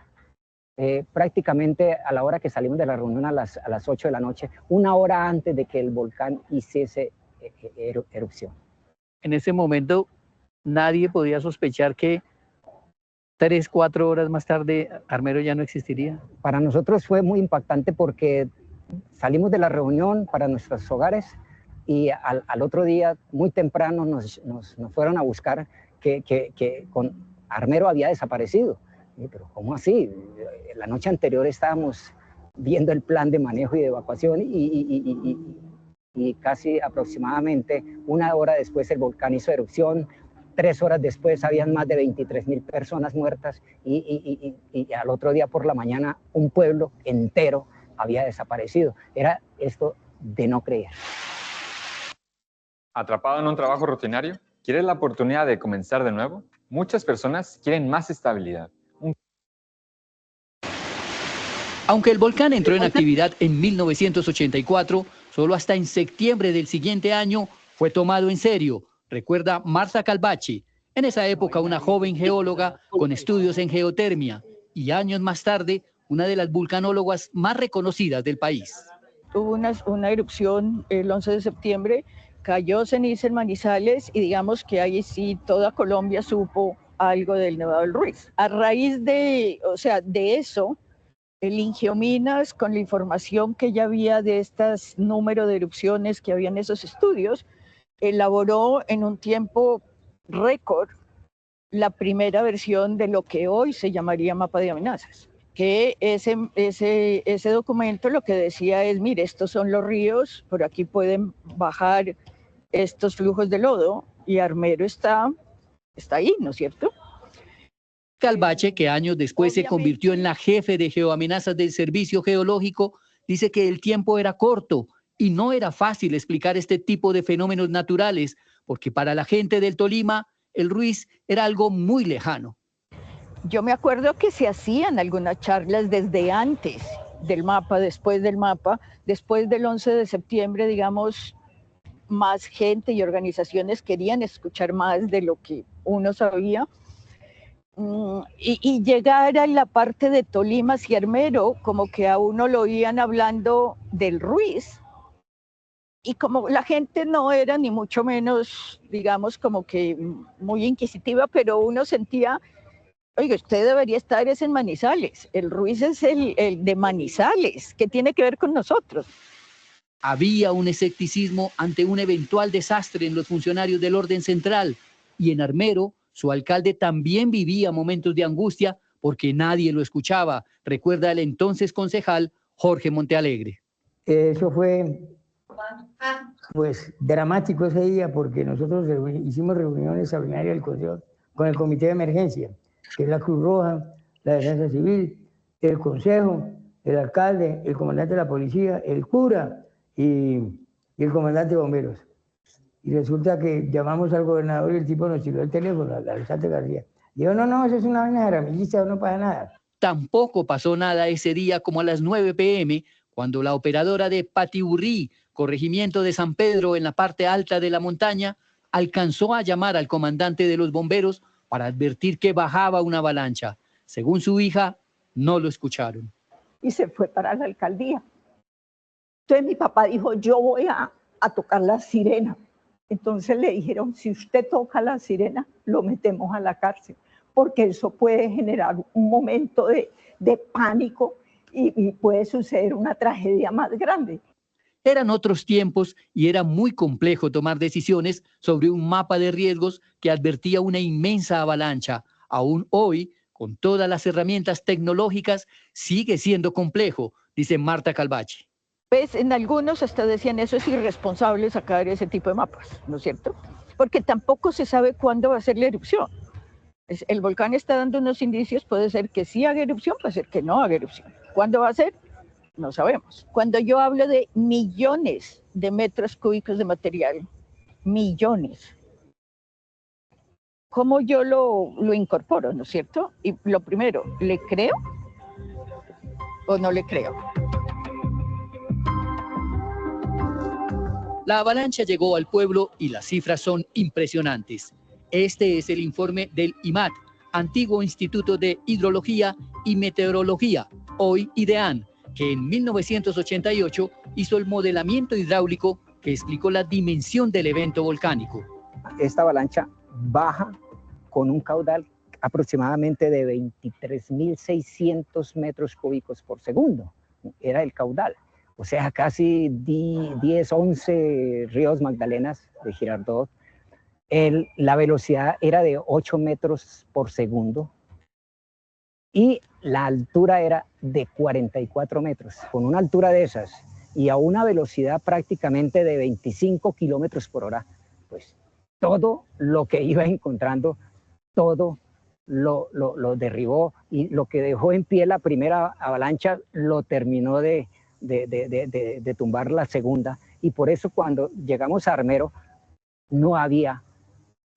S10: prácticamente a la hora que salimos de la reunión a las 8 de la noche, 1 hora antes de que el volcán hiciese erupción.
S12: En ese momento, nadie podía sospechar que 3, 4 horas más tarde Armero ya no existiría.
S10: Para nosotros fue muy impactante porque salimos de la reunión para nuestros hogares y al otro día, muy temprano, nos fueron a buscar que con Armero había desaparecido. Pero ¿cómo así? La noche anterior estábamos viendo el plan de manejo y de evacuación y casi aproximadamente 1 hora después el volcán hizo erupción. 3 horas después habían más de 23.000 personas muertas y al otro día por la mañana un pueblo entero había desaparecido. Era esto de no creer.
S14: ¿Atrapado en un trabajo rutinario? ¿Quieres la oportunidad de comenzar de nuevo? Muchas personas quieren más estabilidad.
S12: Aunque el volcán entró en actividad en 1984, solo hasta en septiembre del siguiente año fue tomado en serio, recuerda Marta Calvache, en esa época una joven geóloga con estudios en geotermia y años más tarde una de las vulcanólogas más reconocidas del país.
S15: Hubo una erupción el 11 de septiembre, cayó ceniza en Manizales y digamos que ahí sí toda Colombia supo algo del Nevado del Ruiz. A raíz de eso, el Ingiominas, con la información que ya había de este número de erupciones que había en esos estudios, elaboró en un tiempo récord la primera versión de lo que hoy se llamaría mapa de amenazas. Que ese documento lo que decía es, mire, estos son los ríos, por aquí pueden bajar estos flujos de lodo y Armero está ahí, ¿no es cierto?
S12: Calvache, que años después se convirtió en la jefe de geoamenazas del Servicio Geológico, dice que el tiempo era corto y no era fácil explicar este tipo de fenómenos naturales, porque para la gente del Tolima, el Ruiz era algo muy lejano.
S15: Yo me acuerdo que se hacían algunas charlas desde antes del mapa, después del 11 de septiembre, digamos, más gente y organizaciones querían escuchar más de lo que uno sabía. Y llegar a la parte de Tolima y Armero, como que a uno lo oían hablando del Ruiz, y como la gente no era ni mucho menos, digamos, como que muy inquisitiva, pero uno sentía, oiga, usted debería estar en Manizales, el Ruiz es el de Manizales, ¿qué tiene que ver con nosotros?
S12: Había un escepticismo ante un eventual desastre en los funcionarios del orden central, y en Armero, su alcalde también vivía momentos de angustia porque nadie lo escuchaba, recuerda el entonces concejal Jorge Montealegre.
S16: Eso fue pues dramático ese día porque nosotros hicimos reuniones extraordinarias del Consejo con el Comité de Emergencia, que es la Cruz Roja, la Defensa Civil, el Consejo, el alcalde, el comandante de la policía, el cura y el comandante de bomberos. Y resulta que llamamos al gobernador y el tipo nos tiró el teléfono, a Alexandre García. Dijo, no, eso es una vaina jaramillista, no pasa nada.
S12: Tampoco pasó nada ese día como a las 9 p.m., cuando la operadora de Patiburrí, corregimiento de San Pedro en la parte alta de la montaña, alcanzó a llamar al comandante de los bomberos para advertir que bajaba una avalancha. Según su hija, no lo escucharon.
S15: Y se fue para la alcaldía. Entonces mi papá dijo, yo voy a tocar la sirena. Entonces le dijeron, si usted toca la sirena, lo metemos a la cárcel, porque eso puede generar un momento de pánico y puede suceder una tragedia más grande.
S12: Eran otros tiempos y era muy complejo tomar decisiones sobre un mapa de riesgos que advertía una inmensa avalancha. Aún hoy, con todas las herramientas tecnológicas, sigue siendo complejo, dice Marta Calvache.
S15: Pues en algunos hasta decían eso es irresponsable sacar ese tipo de mapas, ¿no es cierto? Porque tampoco se sabe cuándo va a ser la erupción. El volcán está dando unos indicios, puede ser que sí haga erupción, puede ser que no haga erupción. ¿Cuándo va a ser? No sabemos. Cuando yo hablo de millones de metros cúbicos de material, millones, ¿cómo yo lo incorporo, no es cierto? Y lo primero, ¿le creo o no le creo?
S12: La avalancha llegó al pueblo y las cifras son impresionantes. Este es el informe del IMAT, antiguo Instituto de Hidrología y Meteorología, hoy IDEAN, que en 1988 hizo el modelamiento hidráulico que explicó la dimensión del evento volcánico.
S10: Esta avalancha baja con un caudal aproximadamente de 23.600 metros cúbicos por segundo. Era el caudal. O sea, casi 10, 11 ríos Magdalenas de Girardot. La velocidad era de 8 metros por segundo y la altura era de 44 metros. Con una altura de esas y a una velocidad prácticamente de 25 kilómetros por hora, pues todo lo que iba encontrando, todo lo derribó, y lo que dejó en pie la primera avalancha lo terminó de tumbar la segunda. Y por eso cuando llegamos a Armero no había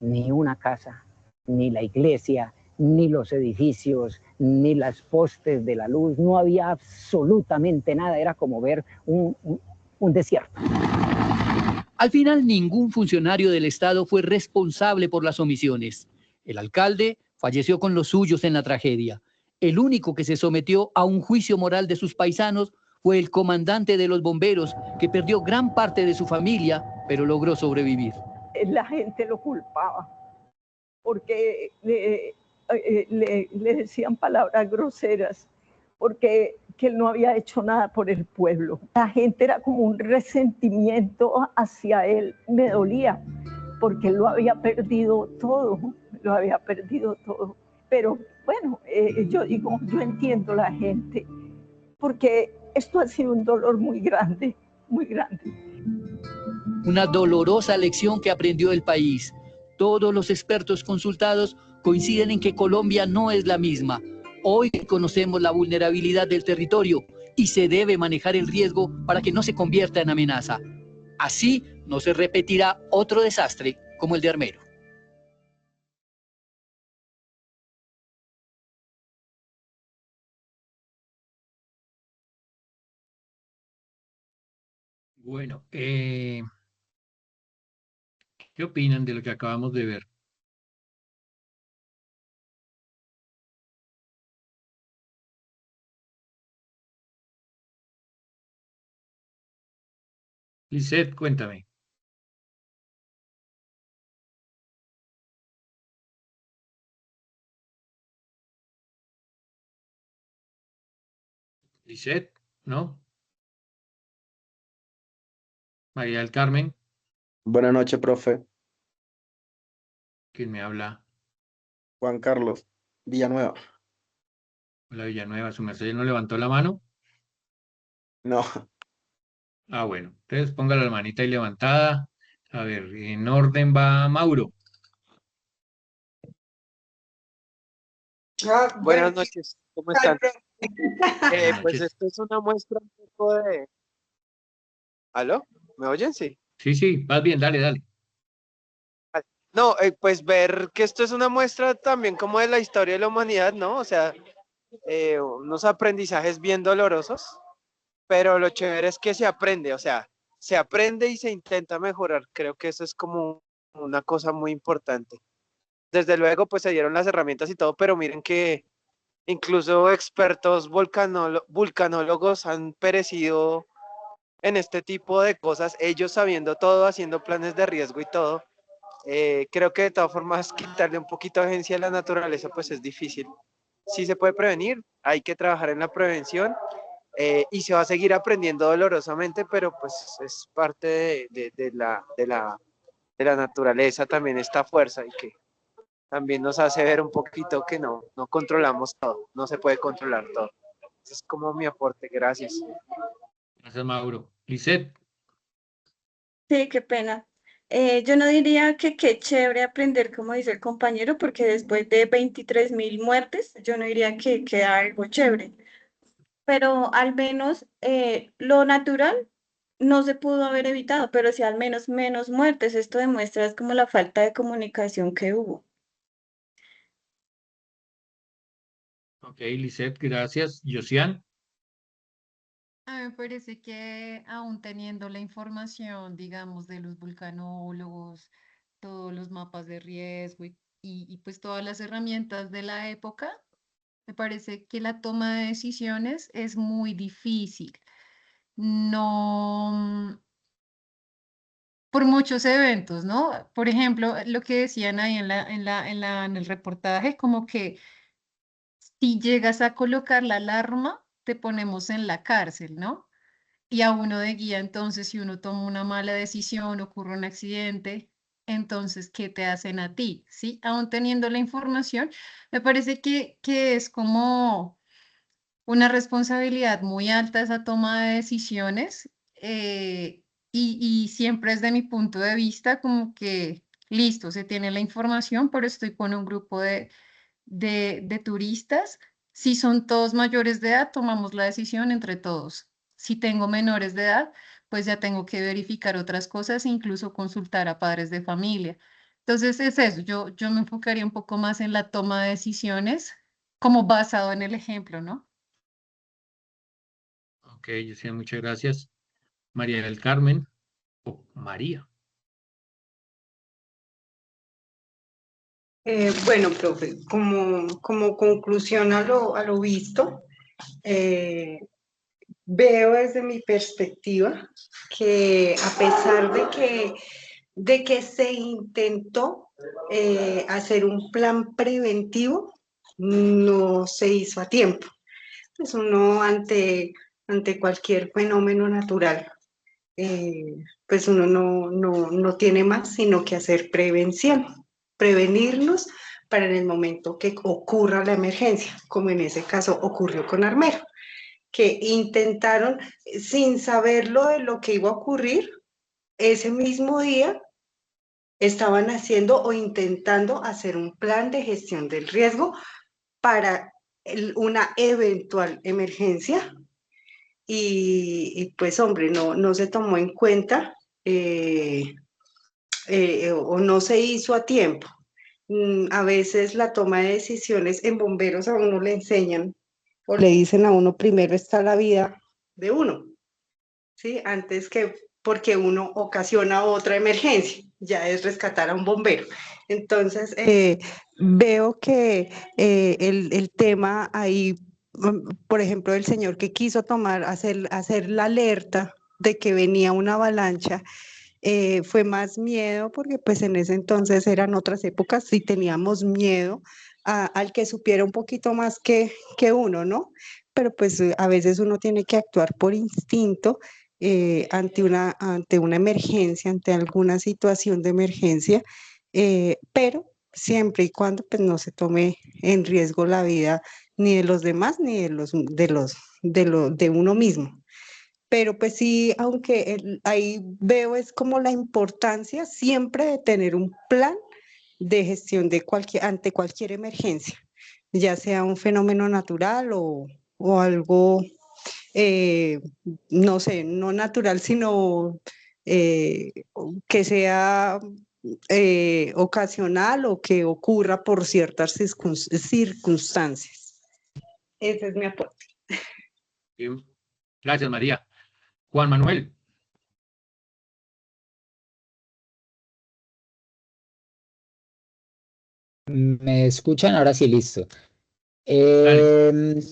S10: ni una casa, ni la iglesia, ni los edificios, ni las postes de la luz, no había absolutamente nada, era como ver un desierto.
S12: Al final, ningún funcionario del Estado fue responsable por las omisiones. El alcalde falleció con los suyos en la tragedia. El único que se sometió a un juicio moral de sus paisanos fue el comandante de los bomberos, que perdió gran parte de su familia, pero logró sobrevivir.
S15: La gente lo culpaba porque le decían palabras groseras, porque que él no había hecho nada por el pueblo. La gente era como un resentimiento hacia él. Me dolía porque él lo había perdido todo, lo había perdido todo. Pero bueno, yo digo, yo entiendo a la gente, porque esto ha sido un dolor muy grande, muy grande.
S12: Una dolorosa lección que aprendió el país. Todos los expertos consultados coinciden en que Colombia no es la misma. Hoy conocemos la vulnerabilidad del territorio y se debe manejar el riesgo para que no se convierta en amenaza. Así no se repetirá otro desastre como el de Armero.
S1: Bueno, ¿qué opinan de lo que acabamos de ver? Lisette, cuéntame. Lisette, ¿no? María del Carmen,
S7: Buenas noches, profe.
S1: ¿quién me habla?
S7: Juan Carlos Villanueva.
S1: Hola Villanueva, ¿su merced no levantó la mano?
S7: No,
S1: Ah, bueno, entonces ponga la manita ahí levantada. A ver, en orden va Mauro.
S17: Buenas noches, ¿cómo están?
S1: Buenas
S17: Pues
S1: noches.
S17: esto es una muestra un poco de... ¿Aló? ¿Me oyen? Sí.
S1: Sí, vas bien, dale, dale.
S17: No, pues ver que esto es una muestra también como de la historia de la humanidad, ¿no? O sea, unos aprendizajes bien dolorosos, pero lo chévere es que se aprende, o sea, se aprende y se intenta mejorar. Creo que eso es como una cosa muy importante. Desde luego, pues se dieron las herramientas y todo, pero miren que incluso expertos vulcanólogos han perecido en este tipo de cosas, ellos sabiendo todo, haciendo planes de riesgo y todo. Creo que de todas formas quitarle un poquito de agencia a la naturaleza pues es difícil. Sí se puede prevenir, hay que trabajar en la prevención y se va a seguir aprendiendo dolorosamente, pero pues es parte de la naturaleza también esta fuerza y que también nos hace ver un poquito que no controlamos todo, no se puede controlar todo. Ese es como mi aporte, gracias.
S1: Gracias, Mauro. Lisette,
S4: Sí, qué pena. Yo no diría que qué chévere aprender, como dice el compañero, porque después de 23.000 muertes, yo no diría que queda algo chévere. Pero al menos lo natural no se pudo haber evitado, pero sí al menos menos muertes. Esto demuestra es como la falta de comunicación que hubo.
S1: ok, Lisette, gracias. Josian,
S2: A mí me parece que aún teniendo la información, digamos, de los vulcanólogos, todos los mapas de riesgo y pues todas las herramientas de la época, me parece que la toma de decisiones es muy difícil. No, por muchos eventos, ¿no? Por ejemplo, lo que decían ahí en el reportaje, como que si llegas a colocar la alarma, te ponemos en la cárcel, ¿no? Y a uno de guía, entonces, si uno toma una mala decisión, ocurre un accidente, entonces, ¿qué te hacen a ti? ¿Sí? Aún teniendo la información, me parece que es como una responsabilidad muy alta esa toma de decisiones, y siempre desde mi punto de vista como que, listo, se tiene la información, pero estoy con un grupo de turistas. Si son todos mayores de edad, tomamos la decisión entre todos. Si tengo menores de edad, pues ya tengo que verificar otras cosas, incluso consultar a padres de familia. Entonces es eso, yo me enfocaría un poco más en la toma de decisiones como basado en el ejemplo, ¿no?
S1: Ok, Yesenia, muchas gracias. María del Carmen o María.
S18: Bueno, profe, como conclusión a lo visto, veo desde mi perspectiva que a pesar de que se intentó hacer un plan preventivo, no se hizo a tiempo. Pues uno ante cualquier fenómeno natural, pues uno no tiene más sino que hacer prevención, prevenirnos para en el momento que ocurra la emergencia, como en ese caso ocurrió con Armero, que intentaron, sin saberlo de lo que iba a ocurrir, ese mismo día estaban haciendo o intentando hacer un plan de gestión del riesgo para una eventual emergencia y pues hombre, no se tomó en cuenta o no se hizo a tiempo. A veces la toma de decisiones en bomberos a uno le enseñan o le dicen a uno primero está la vida de uno, ¿sí? Antes que porque uno ocasiona otra emergencia, ya es rescatar a un bombero. Entonces, veo que el tema ahí, por ejemplo, el señor que quiso hacer la alerta de que venía una avalancha, fue más miedo, porque pues en ese entonces eran otras épocas y teníamos miedo al que supiera un poquito más que uno, ¿no? Pero pues a veces uno tiene que actuar por instinto ante una emergencia, ante alguna situación de emergencia, pero siempre y cuando pues no se tome en riesgo la vida ni de los demás ni de uno mismo. Pero pues sí, aunque ahí veo es como la importancia siempre de tener un plan de gestión ante cualquier emergencia, ya sea un fenómeno natural o algo, eh, no sé, no natural, sino que sea ocasional o que ocurra por ciertas circunstancias. Ese es mi aporte.
S1: Bien. Gracias, María. Juan Manuel.
S8: ¿Me escuchan? Ahora sí, listo.
S1: Dale.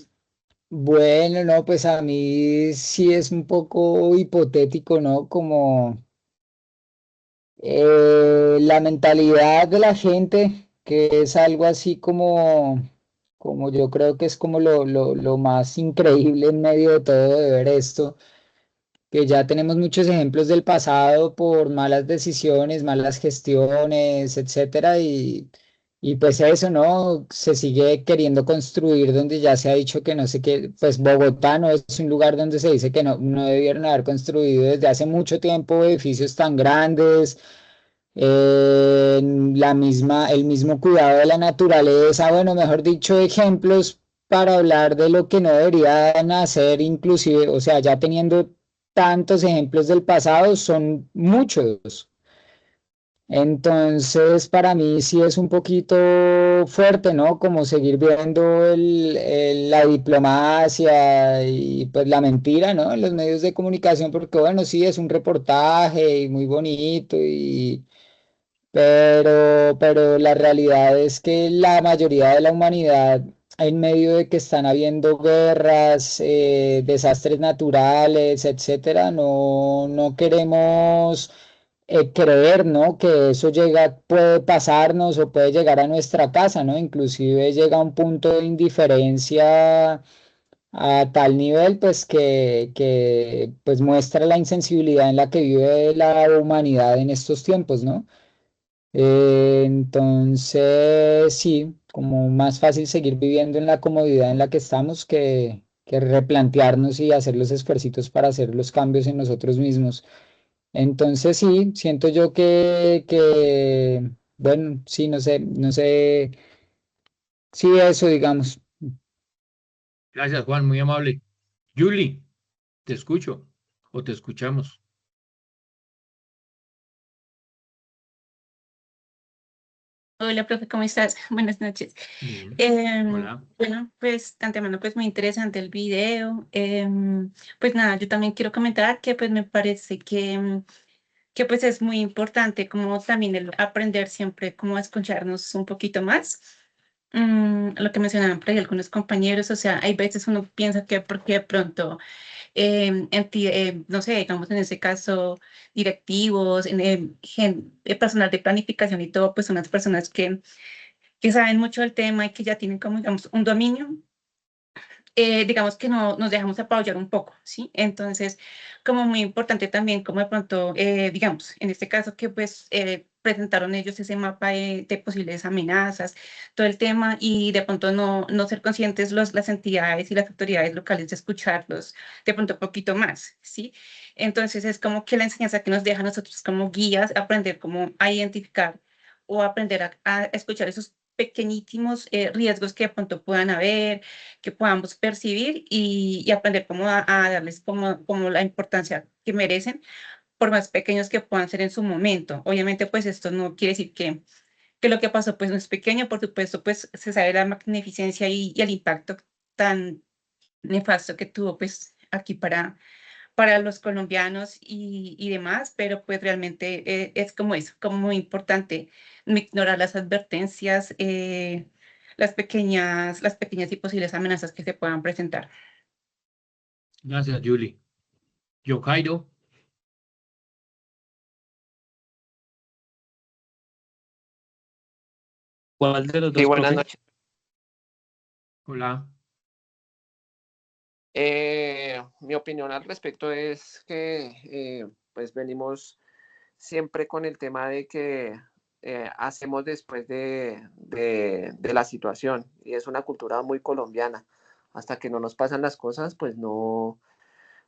S8: Bueno, no, pues a mí sí es un poco hipotético, ¿no? Como la mentalidad de la gente, que es algo así como yo creo que es como lo más increíble en medio de todo de ver esto, que ya tenemos muchos ejemplos del pasado por malas decisiones, malas gestiones, etcétera, y pues eso, ¿no? Se sigue queriendo construir donde ya se ha dicho que no sé qué, pues Bogotá no es un lugar donde se dice que no debieron haber construido desde hace mucho tiempo edificios tan grandes, el mismo cuidado de la naturaleza, bueno, mejor dicho, ejemplos para hablar de lo que no deberían hacer, inclusive, o sea, ya teniendo tantos ejemplos del pasado, son muchos. Entonces, para mí sí es un poquito fuerte, ¿no? Como seguir viendo la diplomacia y pues la mentira, ¿no? En los medios de comunicación, porque bueno, sí es un reportaje y muy bonito pero la realidad es que la mayoría de la humanidad, en medio de que están habiendo guerras, desastres naturales, etcétera, no queremos creer, ¿no? Que eso llega, puede pasarnos o puede llegar a nuestra casa, ¿no? Inclusive llega a un punto de indiferencia a tal nivel, pues que pues muestra la insensibilidad en la que vive la humanidad en estos tiempos, ¿no? Entonces, sí, como más fácil seguir viviendo en la comodidad en la que estamos que replantearnos y hacer los esfuercitos para hacer los cambios en nosotros mismos. Entonces, sí, siento yo bueno, sí, no sé, sí, eso, digamos.
S1: Gracias, Juan, muy amable. Julie, te escucho o te escuchamos.
S9: Hola, profe, ¿cómo estás? Buenas noches.
S1: Bien.
S9: Em,
S1: Hola.
S9: bueno, pues de antemano, pues muy interesante el video. Pues nada, yo también quiero comentar que pues me parece que pues es muy importante como también el aprender siempre cómo a escucharnos un poquito más. Lo que mencionaban por ahí algunos compañeros, o sea, hay veces uno piensa que porque de pronto no sé, digamos en ese caso, directivos, personal de planificación y todo, pues son las personas que saben mucho del tema y que ya tienen como, digamos, un dominio, digamos que no nos dejamos apoyar un poco, ¿sí? Entonces, como muy importante también, como de pronto, digamos, en este caso que pues presentaron ellos ese mapa de posibles amenazas, todo el tema, y de pronto no ser conscientes las entidades y las autoridades locales de escucharlos de pronto un poquito más, ¿sí? Entonces, es como que la enseñanza que nos deja a nosotros como guías, aprender cómo a identificar o aprender a escuchar esos pequeñísimos riesgos que de pronto puedan haber, que podamos percibir y aprender cómo a darles como la importancia que merecen, por más pequeños que puedan ser en su momento. Obviamente, pues esto no quiere decir que lo que pasó pues no es pequeño, por supuesto, pues se sabe la magnificencia y el impacto tan nefasto que tuvo pues aquí para los colombianos y demás, pero pues realmente es como eso, como muy importante no ignorar las advertencias, las pequeñas y posibles amenazas que se puedan presentar.
S1: Gracias, Julie. Yo, Jairo.
S5: ¿Cuál de los
S19: Sí,
S5: dos,
S19: buenas
S5: profe?
S19: noches.
S1: Hola.
S19: Mi opinión al respecto es que pues venimos siempre con el tema de que hacemos después de la situación y es una cultura muy colombiana. Hasta que no nos pasan las cosas, pues no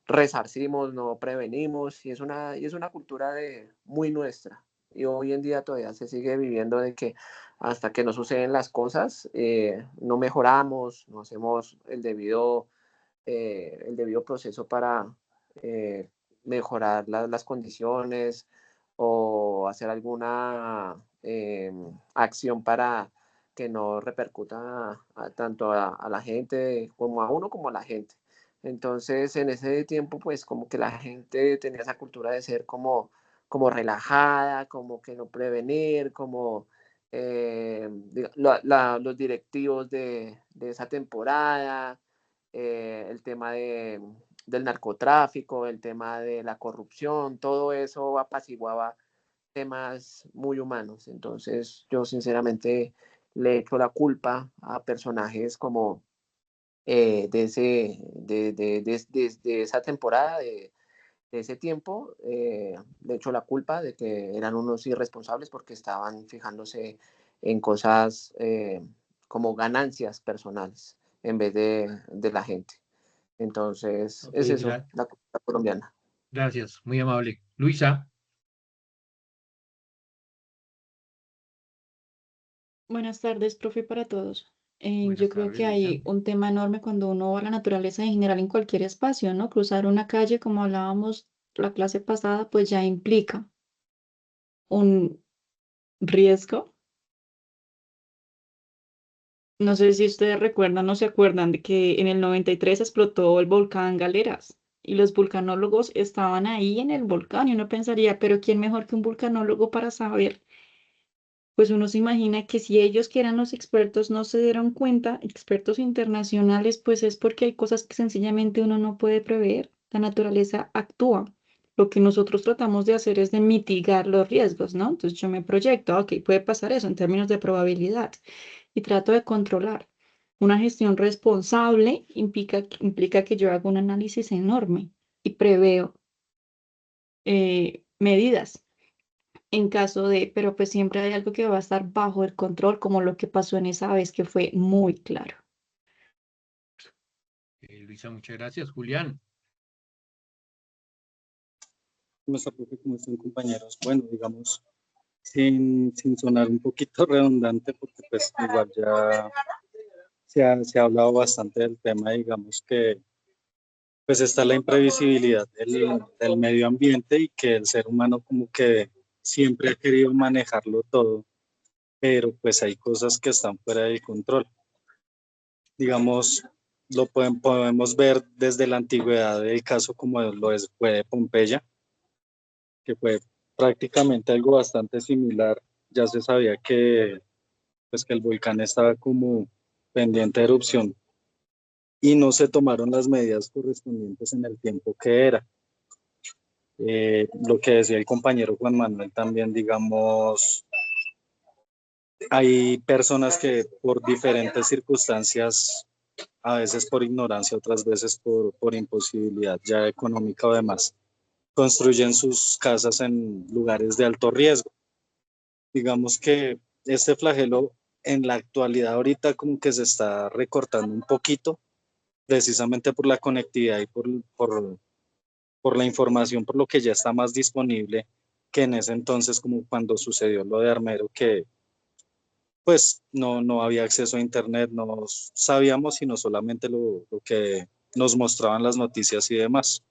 S19: resarcimos, no prevenimos y es una cultura muy nuestra. Y hoy en día todavía se sigue viviendo de que hasta que no suceden las cosas, no mejoramos, no hacemos el debido proceso para mejorar las condiciones o hacer alguna acción para que no repercuta tanto a la gente como a uno como a la gente. Entonces, en ese tiempo, pues como que la gente tenía esa cultura de ser como relajada, como que no prevenir, como los directivos de esa temporada, el tema del narcotráfico, el tema de la corrupción, todo eso apaciguaba temas muy humanos. Entonces, yo sinceramente le echo la culpa a personajes como de esa temporada, de ese tiempo, le echo la culpa de que eran unos irresponsables porque estaban fijándose en cosas como ganancias personales en vez de la gente. Entonces,
S1: Ok,
S19: es eso, la cultura colombiana.
S1: gracias, muy amable. Luisa.
S20: Buenas tardes, profe, para todos.
S1: Buenas
S20: Yo creo
S1: tardes,
S20: que
S1: Luisa.
S20: hay un tema enorme cuando uno va a la naturaleza en general en cualquier espacio, ¿no? Cruzar una calle, como hablábamos la clase pasada, pues ya implica un riesgo. No sé si ustedes recuerdan o se acuerdan de que en el 93 explotó el volcán Galeras y los vulcanólogos estaban ahí en el volcán y uno pensaría, pero ¿quién mejor que un vulcanólogo para saber? Pues uno se imagina que si ellos que eran los expertos no se dieron cuenta, expertos internacionales, pues es porque hay cosas que sencillamente uno no puede prever. La naturaleza actúa. Lo que nosotros tratamos de hacer es de mitigar los riesgos, ¿no? Entonces yo me proyecto, ok, puede pasar eso en términos de probabilidad y trato de controlar. Una gestión responsable implica que yo hago un análisis enorme y preveo medidas en caso de, pero pues siempre hay algo que va a estar bajo el control, como lo que pasó en esa vez que fue muy claro.
S1: Luisa, muchas gracias. Julián.
S6: ¿Cómo está, profe? ¿Cómo están, compañeros? Bueno, digamos, sin sonar un poquito redundante, porque pues igual ya se ha hablado bastante del tema, digamos que pues está la imprevisibilidad del medio ambiente y que el ser humano como que siempre ha querido manejarlo todo, pero pues hay cosas que están fuera de control. Digamos, podemos ver desde la antigüedad el caso como fue de Pompeya, que fue prácticamente algo bastante similar. Ya se sabía que, pues, que el volcán estaba como pendiente de erupción y no se tomaron las medidas correspondientes en el tiempo que era. Lo que decía el compañero Juan Manuel también, digamos, hay personas que por diferentes circunstancias, a veces por ignorancia, otras veces por imposibilidad ya económica o demás, construyen sus casas en lugares de alto riesgo. Digamos que este flagelo en la actualidad ahorita como que se está recortando un poquito, precisamente por la conectividad y por la información, por lo que ya está más disponible que en ese entonces, como cuando sucedió lo de Armero, que pues no había acceso a internet, no sabíamos sino solamente lo que nos mostraban las noticias y demás,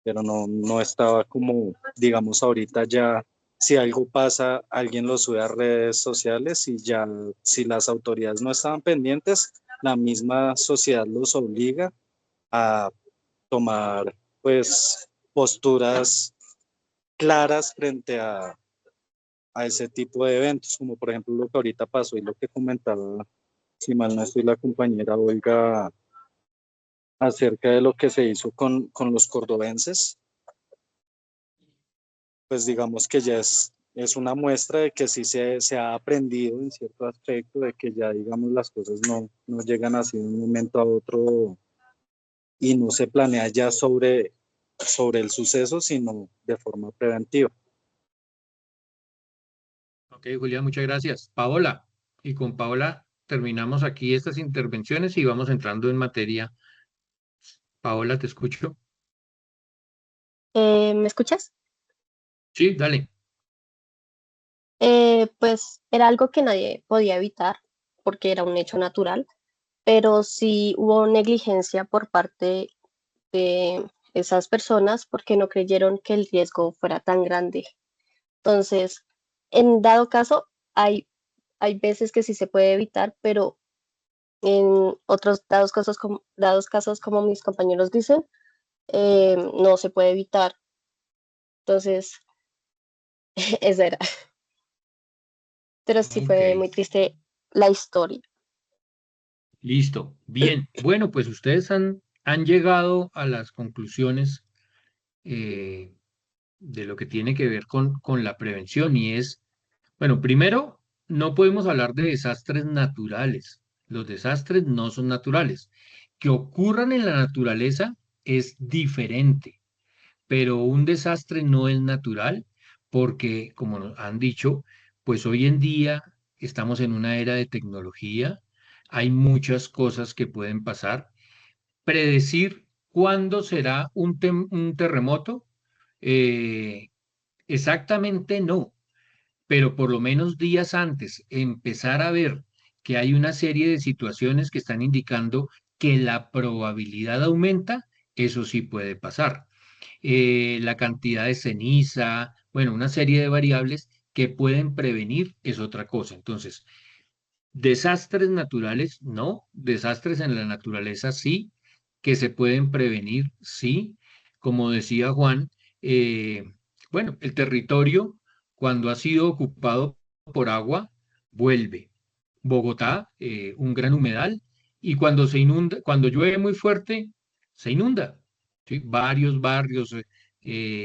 S6: pero no estaba como, digamos, ahorita ya, si algo pasa, alguien lo sube a redes sociales y ya, si las autoridades no estaban pendientes, la misma sociedad los obliga a tomar, pues, posturas claras frente a ese tipo de eventos, como por ejemplo lo que ahorita pasó y lo que comentaba, si mal no estoy, la compañera Olga, acerca de lo que se hizo con los cordobenses. Pues digamos que ya es una muestra de que sí se ha aprendido en cierto aspecto, de que ya digamos las cosas no llegan así de un momento a otro y no se planea ya sobre el suceso, sino de forma preventiva.
S1: Ok, Julián, muchas gracias. Paola, y con Paola terminamos aquí estas intervenciones y vamos entrando en materia. Paola, te escucho.
S21: ¿Me escuchas?
S1: Sí, dale.
S21: Pues era algo que nadie podía evitar porque era un hecho natural, pero sí hubo negligencia por parte de esas personas porque no creyeron que el riesgo fuera tan grande. Entonces, en dado caso, hay veces que sí se puede evitar, pero en otros dados casos, como mis compañeros dicen, no se puede evitar. Entonces, esa era. Pero sí fue
S1: Ok,
S21: muy triste la historia.
S1: listo. Bien. Bueno, pues ustedes han llegado a las conclusiones eh, de lo que tiene que ver con la prevención y es, bueno, primero, no podemos hablar de desastres naturales. Los desastres no son naturales. Que ocurran en la naturaleza es diferente, pero un desastre no es natural porque, como nos han dicho, pues hoy en día estamos en una era de tecnología, hay muchas cosas que pueden pasar. Predecir cuándo será un terremoto, eh, exactamente no, pero por lo menos días antes empezar a ver que hay una serie de situaciones que están indicando que la probabilidad aumenta, eso sí puede pasar. La cantidad de ceniza, bueno, una serie de variables que pueden prevenir es otra cosa. Entonces, desastres naturales, no, desastres en la naturaleza sí, que se pueden prevenir, sí. Como decía Juan, eh, bueno, el territorio cuando ha sido ocupado por agua, vuelve. Bogotá, un gran humedal, y cuando se inunda, cuando llueve muy fuerte, se inunda. ¿Sí? Varios barrios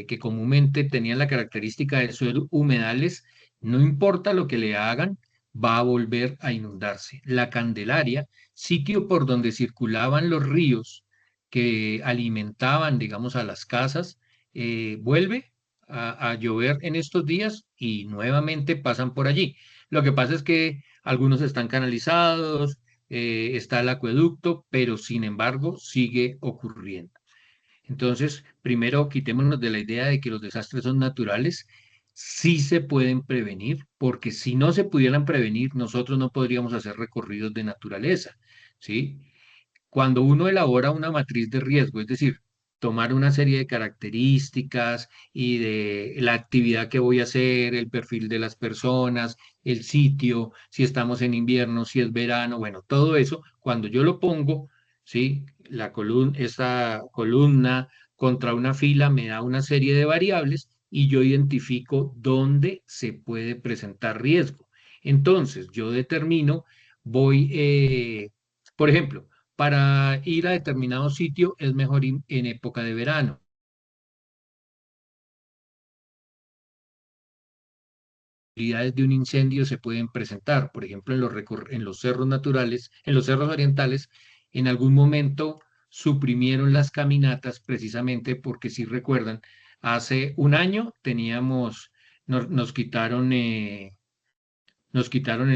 S1: que comúnmente tenían la característica de ser humedales, no importa lo que le hagan, va a volver a inundarse. La Candelaria, sitio por donde circulaban los ríos que alimentaban, digamos, a las casas, vuelve a llover en estos días y nuevamente pasan por allí. Lo que pasa es que algunos están canalizados, está el acueducto, pero sin embargo sigue ocurriendo. Entonces, primero quitémonos de la idea de que los desastres son naturales. Sí se pueden prevenir, porque si no se pudieran prevenir, nosotros no podríamos hacer recorridos de naturaleza, ¿sí? Cuando uno elabora una matriz de riesgo, es decir, tomar una serie de características y de la actividad que voy a hacer, el perfil de las personas, el sitio, si estamos en invierno, si es verano, bueno, todo eso, cuando yo lo pongo, ¿sí? Esta columna contra una fila me da una serie de variables y yo identifico dónde se puede presentar riesgo. Entonces, yo determino, por ejemplo, para ir a determinado sitio es mejor ir en época de verano. Posibilidades de un incendio se pueden presentar, por ejemplo, en los cerros naturales, en los cerros orientales, en algún momento suprimieron las caminatas precisamente porque, si recuerdan, hace un año nos quitaron el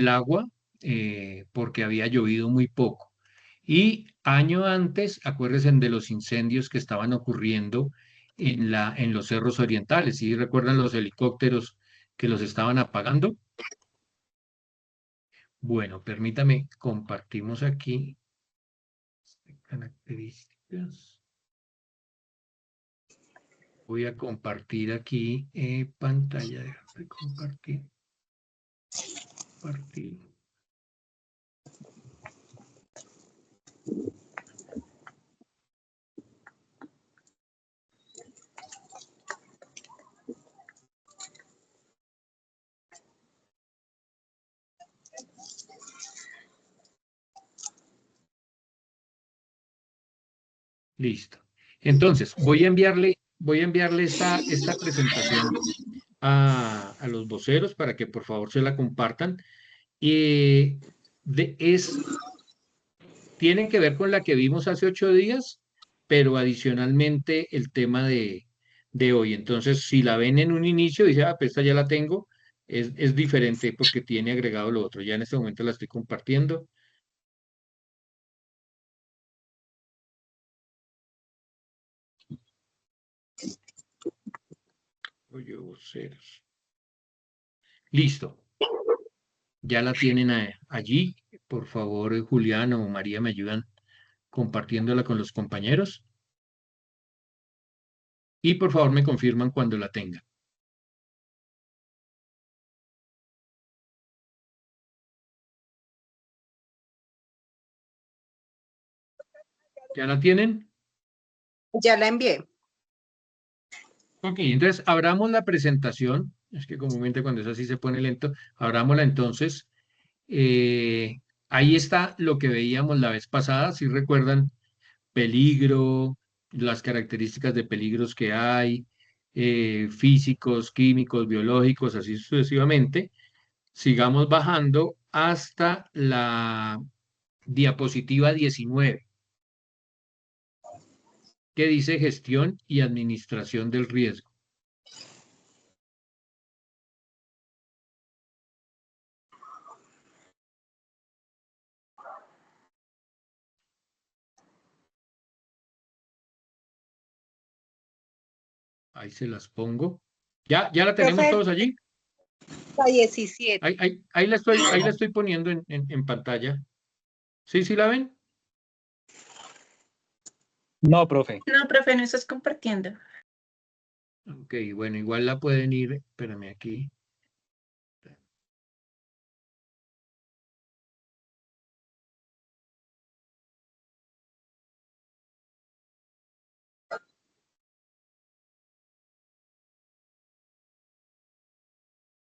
S1: agua porque había llovido muy poco. Y año antes, acuérdense de los incendios que estaban ocurriendo en los cerros orientales. ¿Sí recuerdan los helicópteros que los estaban apagando? Bueno, permítame, compartimos aquí características. Voy a compartir aquí pantalla. Déjame compartir. Compartir. Listo. Entonces, voy a enviarle esta presentación a los voceros para que por favor se la compartan. Tienen que ver con la que vimos hace 8 días, pero adicionalmente el tema de hoy. Entonces, si la ven en un inicio, dice, pues esta ya la tengo, es diferente porque tiene agregado lo otro. Ya en este momento la estoy compartiendo. Oye, voceros. Listo. Ya la tienen allí. Por favor, Julián o María me ayudan compartiéndola con los compañeros. Y por favor me confirman cuando la tengan. ¿Ya la tienen?
S18: Ya la envié.
S1: Ok, entonces abramos la presentación. Es que comúnmente cuando es así se pone lento. Abrámosla entonces. Ahí está lo que veíamos la vez pasada. Si recuerdan, peligro, las características de peligros que hay, físicos, químicos, biológicos, así sucesivamente. Sigamos bajando hasta la diapositiva 19, que dice gestión y administración del riesgo. Ahí se las pongo. ¿Ya la tenemos
S18: Profe,
S1: todos allí?
S18: La 17.
S1: Ahí la estoy poniendo en pantalla. ¿Sí la ven?
S5: No, profe.
S9: No, profe, no estás compartiendo.
S1: Ok, bueno, igual la pueden ir. Espérame aquí.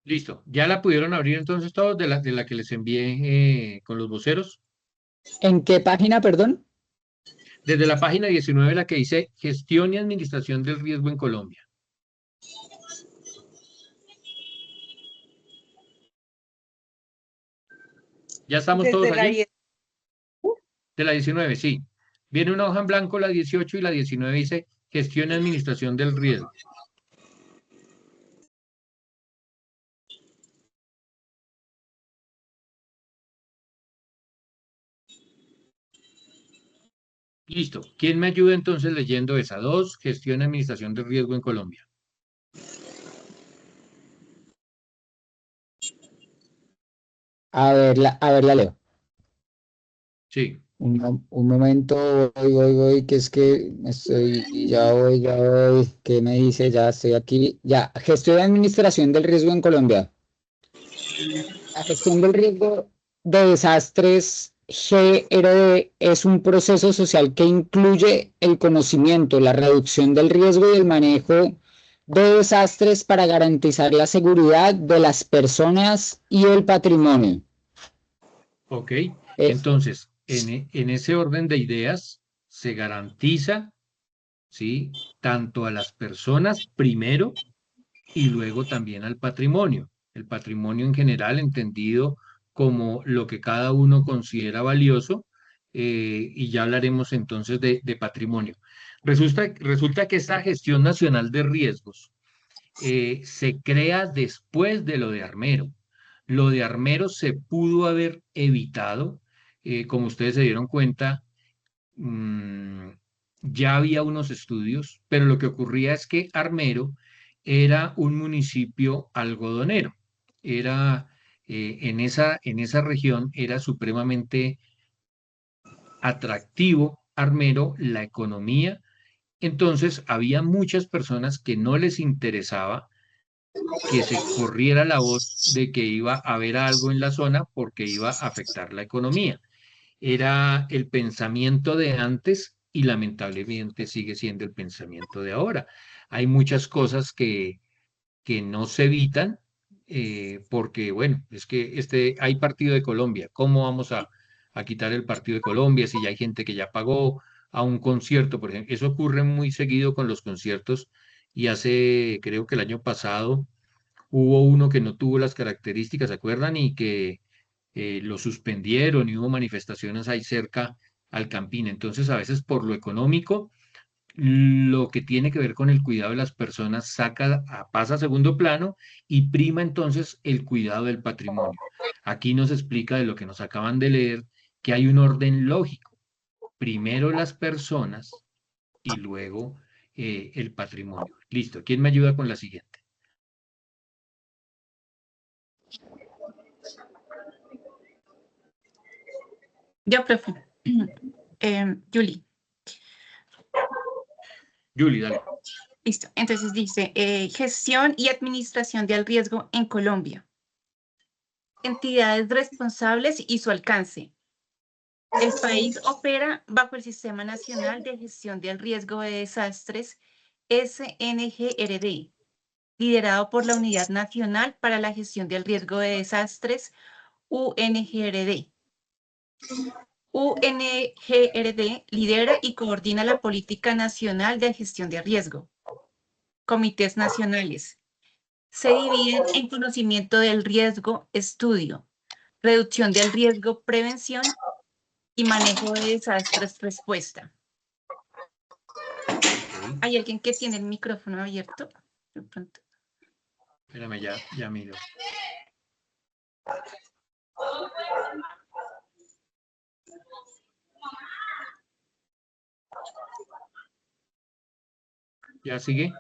S1: Listo. ¿Ya la pudieron abrir entonces todos de la que les envié con los voceros?
S8: ¿En qué página, perdón?
S1: Desde la página 19, la que dice Gestión y Administración del Riesgo en Colombia. ¿Ya estamos todos
S18: Desde la
S1: allí?
S18: 10.
S1: De la 19, sí. Viene una hoja en blanco, la 18, y la 19 dice gestión y administración del riesgo. Listo. ¿Quién me ayuda entonces leyendo esa? 2, gestión y administración del riesgo en Colombia.
S8: A ver, la leo.
S1: Sí.
S8: Un momento, voy, que es que ya voy, ¿qué me dice? Ya estoy aquí, ya, gestión y administración del riesgo en Colombia. La gestión del riesgo de desastres GRD es un proceso social que incluye el conocimiento, la reducción del riesgo y el manejo de desastres para garantizar la seguridad de las personas y el patrimonio.
S1: Ok, entonces, en ese orden de ideas se garantiza, ¿sí?, tanto a las personas primero y luego también al patrimonio. El patrimonio en general entendido como lo que cada uno considera valioso, y ya hablaremos entonces de patrimonio. Resulta que esta gestión nacional de riesgos se crea después de lo de Armero. Lo de Armero se pudo haber evitado, como ustedes se dieron cuenta, ya había unos estudios, pero lo que ocurría es que Armero era un municipio algodonero. Era, en esa región era supremamente atractivo Armero, la economía. Entonces había muchas personas que no les interesaba que se corriera la voz de que iba a haber algo en la zona porque iba a afectar la economía. Era el pensamiento de antes y lamentablemente sigue siendo el pensamiento de ahora. Hay muchas cosas que no se evitan, porque, bueno, es que hay partido de Colombia. ¿Cómo vamos a quitar el partido de Colombia si ya hay gente que ya pagó a un concierto, por ejemplo? Eso ocurre muy seguido con los conciertos, y creo que el año pasado, hubo uno que no tuvo las características, ¿se acuerdan? Y que lo suspendieron, y hubo manifestaciones ahí cerca al Campín. Entonces, a veces por lo económico, lo que tiene que ver con el cuidado de las personas pasa a segundo plano, y prima entonces el cuidado del patrimonio. Aquí nos explica, de lo que nos acaban de leer, que hay un orden lógico. Primero las personas y luego el patrimonio. Listo. ¿Quién me ayuda con la siguiente?
S9: Yo, profe. Julie.
S1: Julie, dale.
S9: Listo. Entonces dice, gestión y administración del riesgo en Colombia. Entidades responsables y su alcance. El país opera bajo el Sistema Nacional de Gestión del Riesgo de Desastres, SNGRD, liderado por la Unidad Nacional para la Gestión del Riesgo de Desastres, UNGRD. UNGRD lidera y coordina la Política Nacional de Gestión de Riesgo. Comités nacionales. Se dividen en conocimiento del riesgo, estudio, reducción del riesgo, prevención y manejo de desastres, respuesta. ¿Hay alguien que tiene el micrófono abierto? De pronto.
S1: Espérame, ya miro. ¿Ya sigue?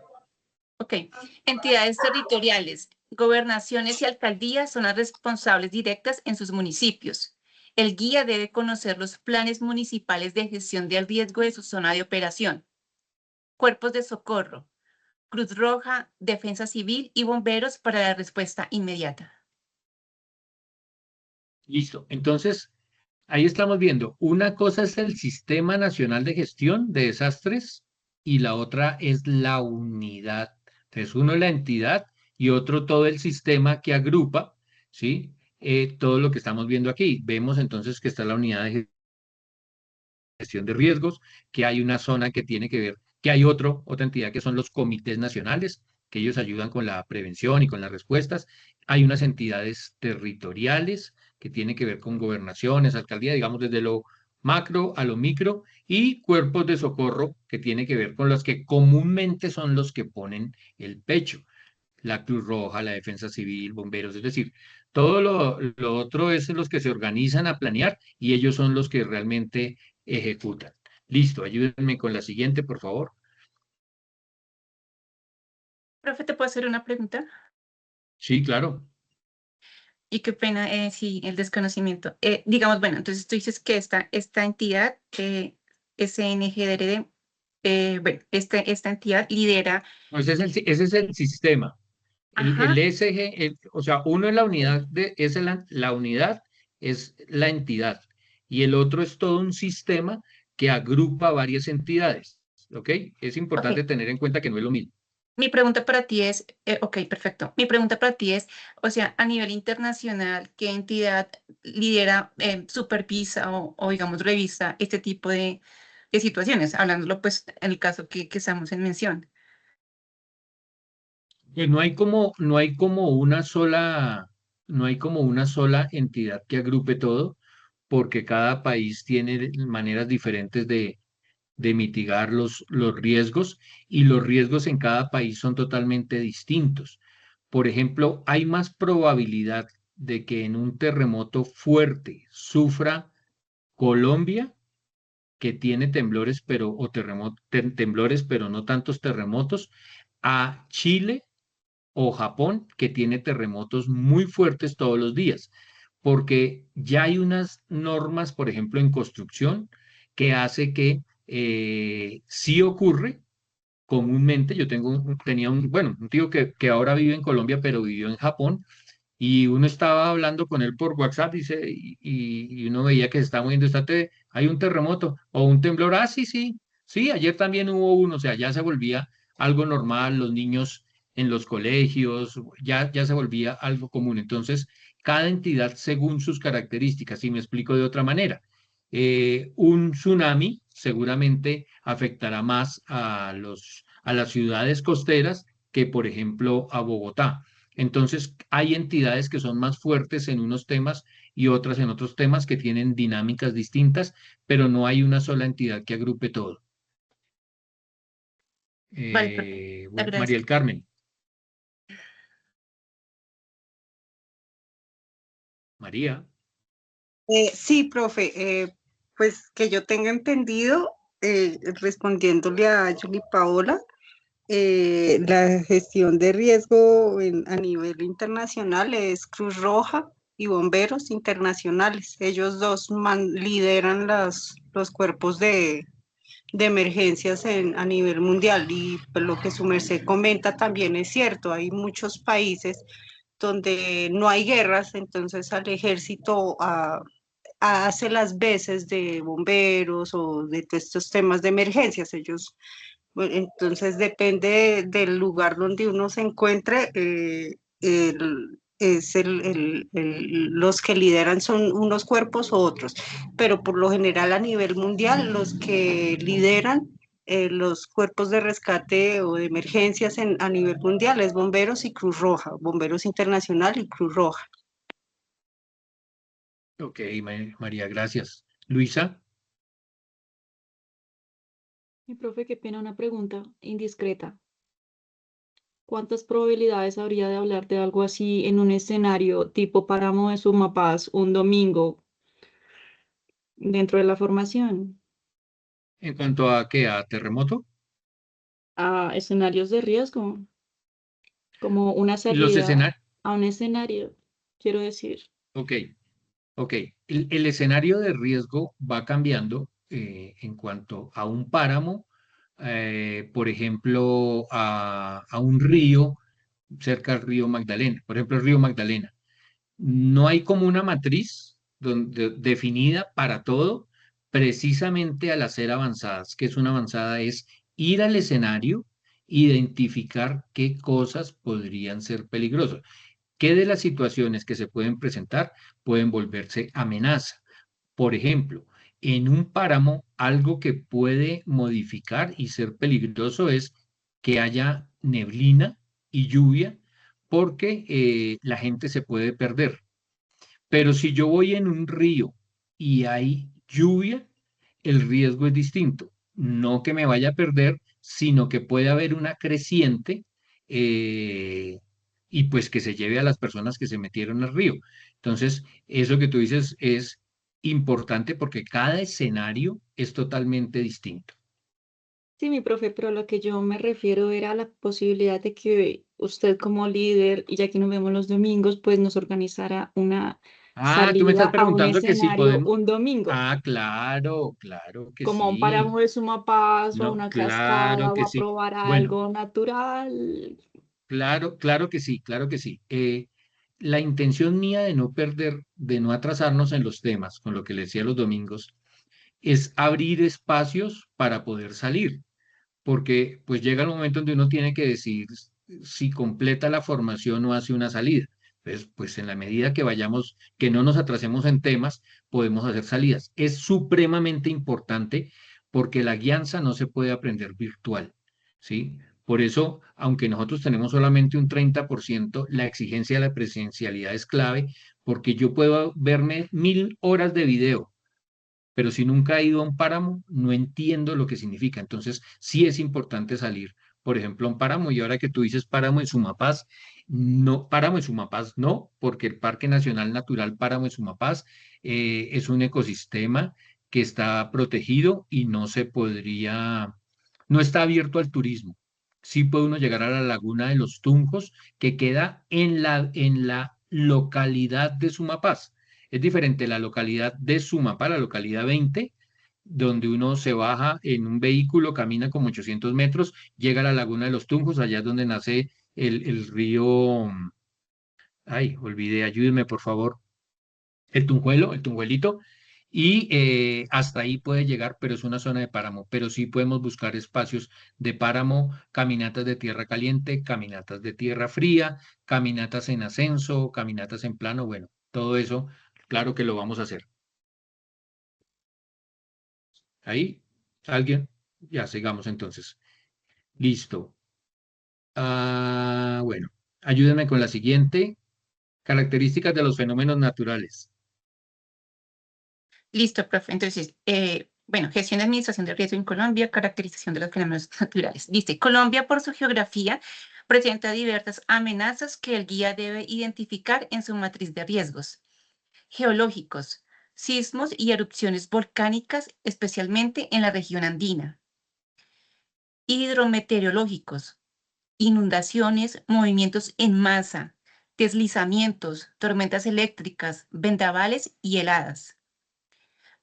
S9: Ok. Entidades territoriales. Gobernaciones y alcaldías son las responsables directas en sus municipios. El guía debe conocer los planes municipales de gestión del riesgo de su zona de operación. Cuerpos de socorro, Cruz Roja, Defensa Civil y bomberos para la respuesta inmediata.
S1: Listo. Entonces, ahí estamos viendo, una cosa es el Sistema Nacional de Gestión de Desastres y la otra es la unidad. Entonces, uno es la entidad y otro todo el sistema que agrupa, ¿sí? Todo lo que estamos viendo aquí. Vemos entonces que está la unidad de gestión de riesgos, que hay una zona que tiene que ver, que hay otra entidad que son los comités nacionales, que ellos ayudan con la prevención y con las respuestas. Hay unas entidades territoriales que tienen que ver con gobernaciones, alcaldías, digamos desde lo macro a lo micro, y cuerpos de socorro que tienen que ver con los que comúnmente son los que ponen el pecho. La Cruz Roja, la Defensa Civil, bomberos, es decir, todo lo otro es los que se organizan a planear y ellos son los que realmente ejecutan. Listo, ayúdenme con la siguiente, por favor.
S9: Profe, ¿te puedo hacer una pregunta?
S1: Sí, claro.
S9: Y qué pena, sí, el desconocimiento. Digamos, bueno, entonces tú dices que esta entidad, SNGDRD, bueno, esta entidad lidera.
S1: No, ese es el sistema.
S9: Ajá.
S1: El SG, o sea, uno es la unidad, la unidad es la entidad y el otro es todo un sistema que agrupa varias entidades, ¿ok? Es importante tener en cuenta que no es lo mismo.
S9: Mi pregunta para ti es, ok, perfecto. Mi pregunta para ti es, o sea, a nivel internacional, ¿qué entidad lidera, supervisa o digamos, revisa este tipo de situaciones? Hablándolo, pues, en el caso que estamos en mención.
S1: Pues no hay como una sola entidad que agrupe todo, porque cada país tiene maneras diferentes de mitigar los riesgos y los riesgos en cada país son totalmente distintos. Por ejemplo, hay más probabilidad de que en un terremoto fuerte sufra Colombia, que tiene temblores, temblores, pero no tantos terremotos, a Chile o Japón, que tiene terremotos muy fuertes todos los días, porque ya hay unas normas, por ejemplo, en construcción, que hace que sí ocurre comúnmente. Yo tenía un tío que ahora vive en Colombia, pero vivió en Japón, y uno estaba hablando con él por WhatsApp y uno veía que se estaba moviendo, hay un terremoto o un temblor. Ah, sí, sí, sí, ayer también hubo uno, o sea, ya se volvía algo normal, los niños en los colegios, ya se volvía algo común. Entonces, cada entidad según sus características, y me explico de otra manera. Un tsunami seguramente afectará más a las ciudades costeras que, por ejemplo, a Bogotá. Entonces, hay entidades que son más fuertes en unos temas y otras en otros temas que tienen dinámicas distintas, pero no hay una sola entidad que agrupe todo.
S9: Vale,
S1: Bueno, María del Carmen. María.
S18: Sí, profe, pues que yo tenga entendido, respondiéndole a Julie Paola, la gestión de riesgo a nivel internacional es Cruz Roja y Bomberos Internacionales. Ellos dos lideran los cuerpos de emergencias a nivel mundial, y pues, lo que su merced comenta también es cierto. Hay muchos países donde no hay guerras, entonces al ejército hace las veces de bomberos o de todos estos temas de emergencias. Ellos, bueno, entonces depende del lugar donde uno se encuentre, los que lideran son unos cuerpos o otros, pero por lo general a nivel mundial los que lideran los cuerpos de rescate o de emergencias a nivel mundial es Bomberos y Cruz Roja, Bomberos Internacional y Cruz Roja.
S1: Ok, María, gracias. Luisa.
S20: Mi profe, qué pena, una pregunta indiscreta. ¿Cuántas probabilidades habría de hablar de algo así en un escenario tipo Páramo de Sumapaz un domingo dentro de la formación?
S1: ¿En cuanto a qué? ¿A terremoto?
S20: A escenarios de riesgo, como una
S1: Los
S20: salida
S1: escenarios.
S20: a un escenario, quiero decir.
S1: Ok, ok. El escenario de riesgo va cambiando en cuanto a un páramo, por ejemplo, a un río cerca del río Magdalena, por ejemplo, el río Magdalena. No hay como una matriz definida para todo, precisamente al hacer avanzadas. ¿Qué es una avanzada? Es ir al escenario, identificar qué cosas podrían ser peligrosas, qué de las situaciones que se pueden presentar pueden volverse amenaza. Por ejemplo, en un páramo, algo que puede modificar y ser peligroso es que haya neblina y lluvia, porque la gente se puede perder. Pero si yo voy en un río y hay lluvia, el riesgo es distinto. No que me vaya a perder, sino que puede haber una creciente eh, y pues que se lleve a las personas que se metieron al río. Entonces, eso que tú dices es importante porque cada escenario es totalmente distinto.
S20: Sí, mi profe, pero a lo que yo me refiero era a la posibilidad de que usted como líder, y ya que nos vemos los domingos, pues nos organizara una
S1: Ah, tú me
S20: salida
S1: estás
S20: a un
S1: preguntando que si
S20: escenario
S1: podemos.
S20: un domingo,
S1: Ah, claro, claro que
S20: como a un
S1: sí.
S20: páramo de Sumapaz o a
S1: No,
S20: una
S1: claro
S20: cascada o
S1: que
S20: a
S1: sí.
S20: probar
S1: Bueno,
S20: algo natural.
S1: claro, claro que sí, claro que sí. La intención mía de no perder, de no atrasarnos en los temas, con lo que le decía los domingos, es abrir espacios para poder salir, porque pues llega el momento donde uno tiene que decidir si completa la formación o hace una salida. Entonces, pues en la medida que vayamos, que no nos atrasemos en temas, podemos hacer salidas. Es supremamente importante porque la guianza no se puede aprender virtual, ¿sí? Por eso, aunque nosotros tenemos solamente un 30%, la exigencia de la presencialidad es clave porque yo puedo verme 1000 horas de video, pero si nunca he ido a un páramo, no entiendo lo que significa. Entonces, sí es importante salir, por ejemplo, a un páramo. Y ahora que tú dices páramo en Sumapaz, no, páramo en Sumapaz no, porque el Parque Nacional Natural Páramo en Sumapaz es un ecosistema que está protegido y no se podría, no está abierto al turismo. Sí puede uno llegar a la Laguna de los Tuncos, que queda en la localidad de Sumapaz. Es diferente la localidad de Sumapá, la localidad 20, donde uno se baja en un vehículo, camina como 800 metros, llega a la Laguna de los Tunjos, allá es donde nace el río, ay, olvidé, ayúdenme por favor, el Tunjuelo, el Tunjuelito, y hasta ahí puede llegar, pero es una zona de páramo, pero sí podemos buscar espacios de páramo, caminatas de tierra caliente, caminatas de tierra fría, caminatas en ascenso, caminatas en plano, bueno, todo eso, claro que lo vamos a hacer. Ahí, ¿alguien? Ya, sigamos entonces. Listo. Ah, bueno, ayúdenme con la siguiente. Características de los fenómenos naturales.
S9: Listo, profe. Entonces, bueno, gestión y administración de riesgo en Colombia, caracterización de los fenómenos naturales. Dice, Colombia por su geografía presenta diversas amenazas que el guía debe identificar en su matriz de riesgos geológicos, sismos y erupciones volcánicas, especialmente en la región andina, hidrometeorológicos, inundaciones, movimientos en masa, deslizamientos, tormentas eléctricas, vendavales y heladas,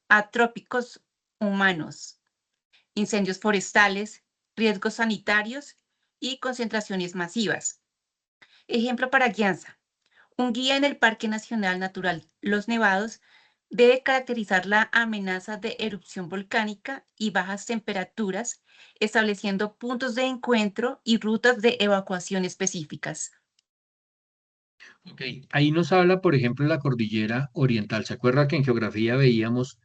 S9: atrópicos humanos, incendios forestales, riesgos sanitarios y concentraciones masivas. Ejemplo para guianza. Un guía en el Parque Nacional Natural Los Nevados debe caracterizar la amenaza de erupción volcánica y bajas temperaturas, estableciendo puntos de encuentro y rutas de evacuación específicas.
S1: Ok, ahí nos habla, por ejemplo, la cordillera oriental. ¿Se acuerda que en geografía veíamos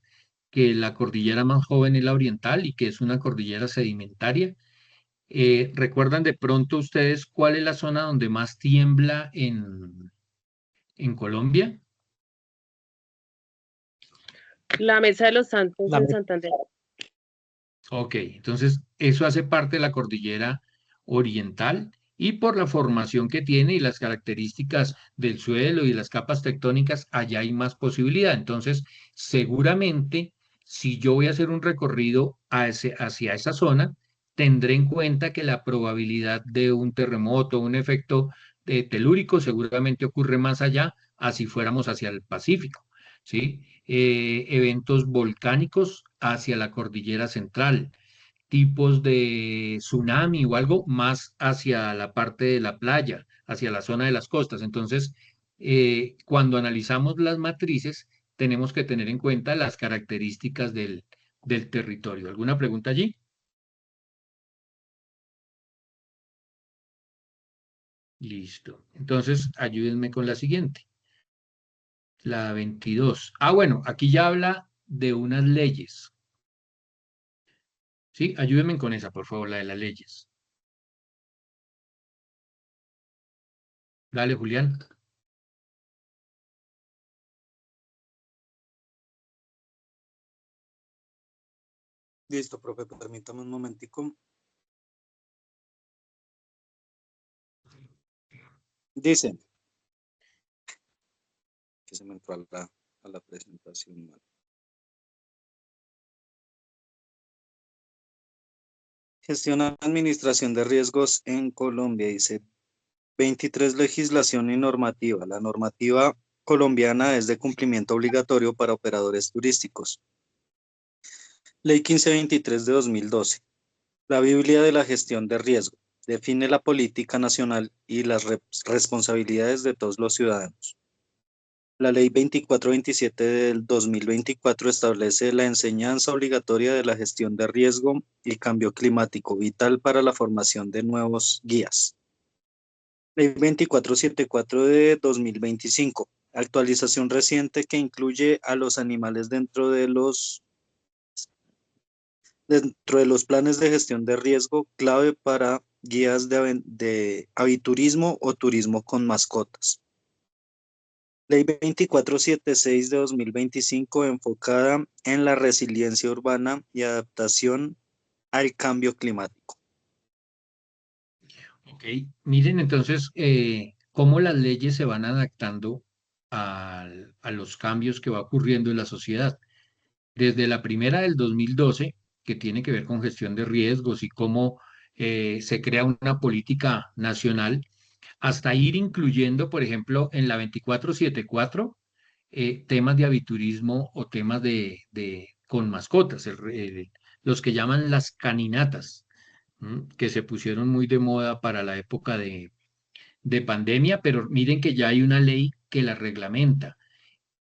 S1: que la cordillera más joven es la oriental y que es una cordillera sedimentaria? ¿Recuerdan de pronto ustedes cuál es la zona donde más tiembla en Colombia?
S3: La Mesa de los Santos
S5: La
S3: en
S5: me-
S3: Santander.
S1: Ok, entonces eso hace parte de la cordillera oriental y por la formación que tiene y las características del suelo y las capas tectónicas, allá hay más posibilidad. Entonces, seguramente, si yo voy a hacer un recorrido hacia esa zona, tendré en cuenta que la probabilidad de un terremoto, un efecto telúrico, seguramente ocurre más allá, así fuéramos hacia el Pacífico, ¿sí? Eventos volcánicos hacia la cordillera central, tipos de tsunami o algo más hacia la parte de la playa, hacia la zona de las costas. Entonces, cuando analizamos las matrices, tenemos que tener en cuenta las características del territorio. ¿Alguna pregunta allí? Listo. Entonces, ayúdenme con la siguiente. La 22. Ah, bueno, aquí ya habla de unas leyes. ¿Sí? Ayúdenme con esa, por favor, la de las leyes. Dale, Julián.
S11: Listo, profe, permítame un momentico. Dice, que se me entró a la presentación mal. Gestión y administración de riesgos en Colombia, dice 23 legislación y normativa. La normativa colombiana es de cumplimiento obligatorio para operadores turísticos. Ley 1523 de 2012. La Biblia de la gestión de riesgo. Define la política nacional y las responsabilidades de todos los ciudadanos. La Ley 2427 del 2024 establece la enseñanza obligatoria de la gestión de riesgo y cambio climático, vital para la formación de nuevos guías. Ley 2474 de 2025, actualización reciente que incluye a los animales dentro de los planes de gestión de riesgo, clave para guías de aviturismo o turismo con mascotas. Ley 2476 de 2025 enfocada en la resiliencia urbana y adaptación al cambio climático.
S1: Ok, miren entonces cómo las leyes se van adaptando a los cambios que va ocurriendo en la sociedad. Desde la primera del 2012, que tiene que ver con gestión de riesgos y cómo se crea una política nacional, hasta ir incluyendo, por ejemplo, en la 2474, temas de aviturismo o temas con mascotas, los que llaman las caninatas, que se pusieron muy de moda para la época de pandemia, pero miren que ya hay una ley que la reglamenta.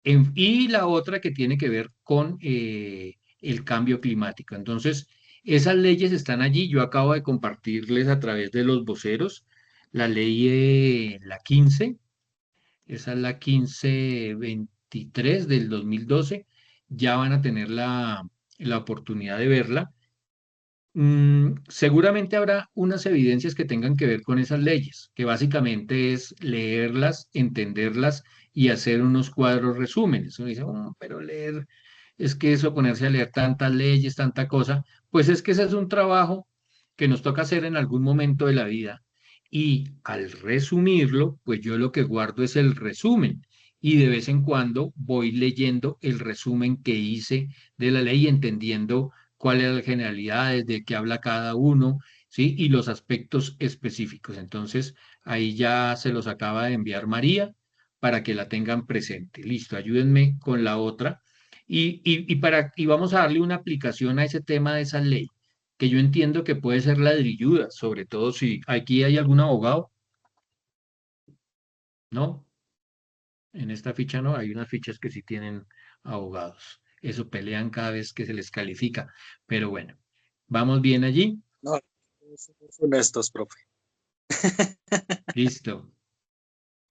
S1: Y la otra que tiene que ver con el cambio climático. Entonces, esas leyes están allí. Yo acabo de compartirles a través de los voceros la ley, la 15, esa es la 1523 del 2012. Ya van a tener la oportunidad de verla. Seguramente habrá unas evidencias que tengan que ver con esas leyes, que básicamente es leerlas, entenderlas y hacer unos cuadros resúmenes. Uno dice, pero leer, es que eso, ponerse a leer tantas leyes, tanta cosa, pues es que ese es un trabajo que nos toca hacer en algún momento de la vida. Y al resumirlo, pues yo lo que guardo es el resumen. Y de vez en cuando voy leyendo el resumen que hice de la ley, entendiendo cuáles las generalidades, de qué habla cada uno, ¿sí? Y los aspectos específicos. Entonces, ahí ya se los acaba de enviar María para que la tengan presente. Listo, ayúdenme con la otra. Y vamos a darle una aplicación a ese tema de esa ley, que yo entiendo que puede ser ladrilluda, sobre todo si aquí hay algún abogado, ¿no? En esta ficha no, hay unas fichas que sí tienen abogados. Eso pelean cada vez que se les califica. Pero bueno, ¿vamos bien allí?
S11: No, somos honestos, profe.
S1: Listo.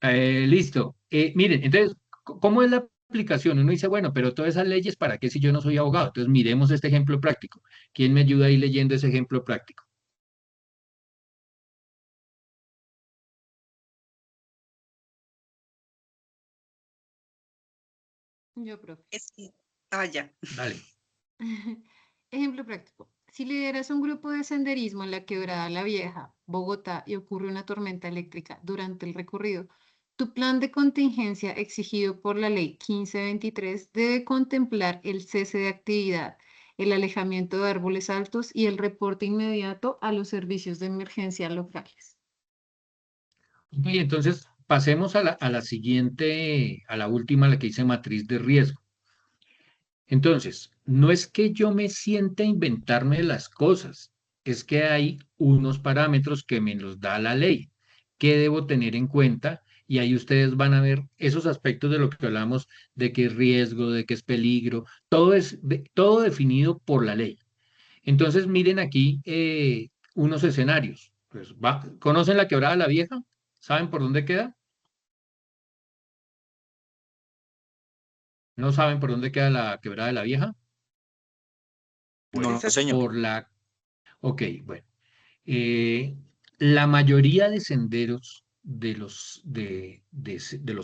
S1: Listo. Miren, entonces, ¿cómo es la aplicación? Uno dice, bueno, pero todas esas leyes, ¿para qué si yo no soy abogado? Entonces, miremos este ejemplo práctico. ¿Quién me ayuda ahí leyendo ese ejemplo práctico?
S2: Yo, profe.
S18: Ya.
S1: Dale.
S2: Ejemplo práctico. Si lideras un grupo de senderismo en la Quebrada La Vieja, Bogotá, y ocurre una tormenta eléctrica durante el recorrido, tu plan de contingencia exigido por la Ley 1523 debe contemplar el cese de actividad, el alejamiento de árboles altos y el reporte inmediato a los servicios de emergencia locales.
S1: Ok, entonces, pasemos a la siguiente, a la última, la que dice matriz de riesgo. Entonces, no es que yo me sienta a inventarme las cosas, es que hay unos parámetros que me los da la ley, que debo tener en cuenta, y ahí ustedes van a ver esos aspectos de lo que hablamos, de que es riesgo, de que es peligro, todo definido por la ley. Entonces, miren aquí unos escenarios. Pues ¿conocen la Quebrada la Vieja? ¿Saben por dónde queda? ¿No saben por dónde queda la Quebrada de la Vieja?
S11: No,
S1: Bueno,
S11: señor.
S1: Ok, bueno. La mayoría de senderos de los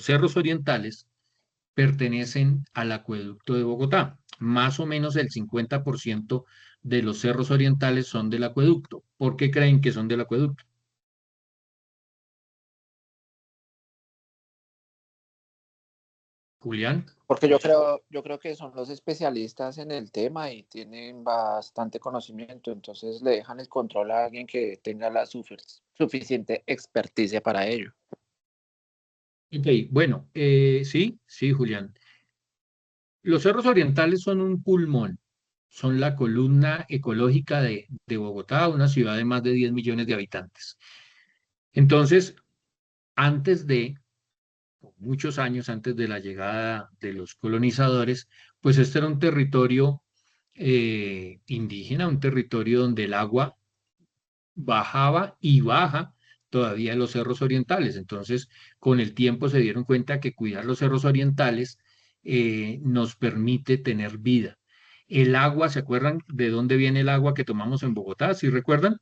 S1: cerros orientales pertenecen al acueducto de Bogotá. Más o menos el 50% de los cerros orientales son del acueducto. ¿Por qué creen que son del acueducto? Julián.
S19: Porque yo creo que son los especialistas en el tema y tienen bastante conocimiento, entonces le dejan el control a alguien que tenga la suficiente experticia para ello.
S1: Ok, bueno, sí, Julián. Los cerros orientales son un pulmón, son la columna ecológica de Bogotá, una ciudad de más de 10 millones de habitantes. Entonces, muchos años antes de la llegada de los colonizadores, pues este era un territorio indígena, un territorio donde el agua bajaba y baja todavía en los cerros orientales. Entonces, con el tiempo se dieron cuenta que cuidar los cerros orientales nos permite tener vida. El agua, ¿se acuerdan de dónde viene el agua que tomamos en Bogotá? ¿Sí recuerdan?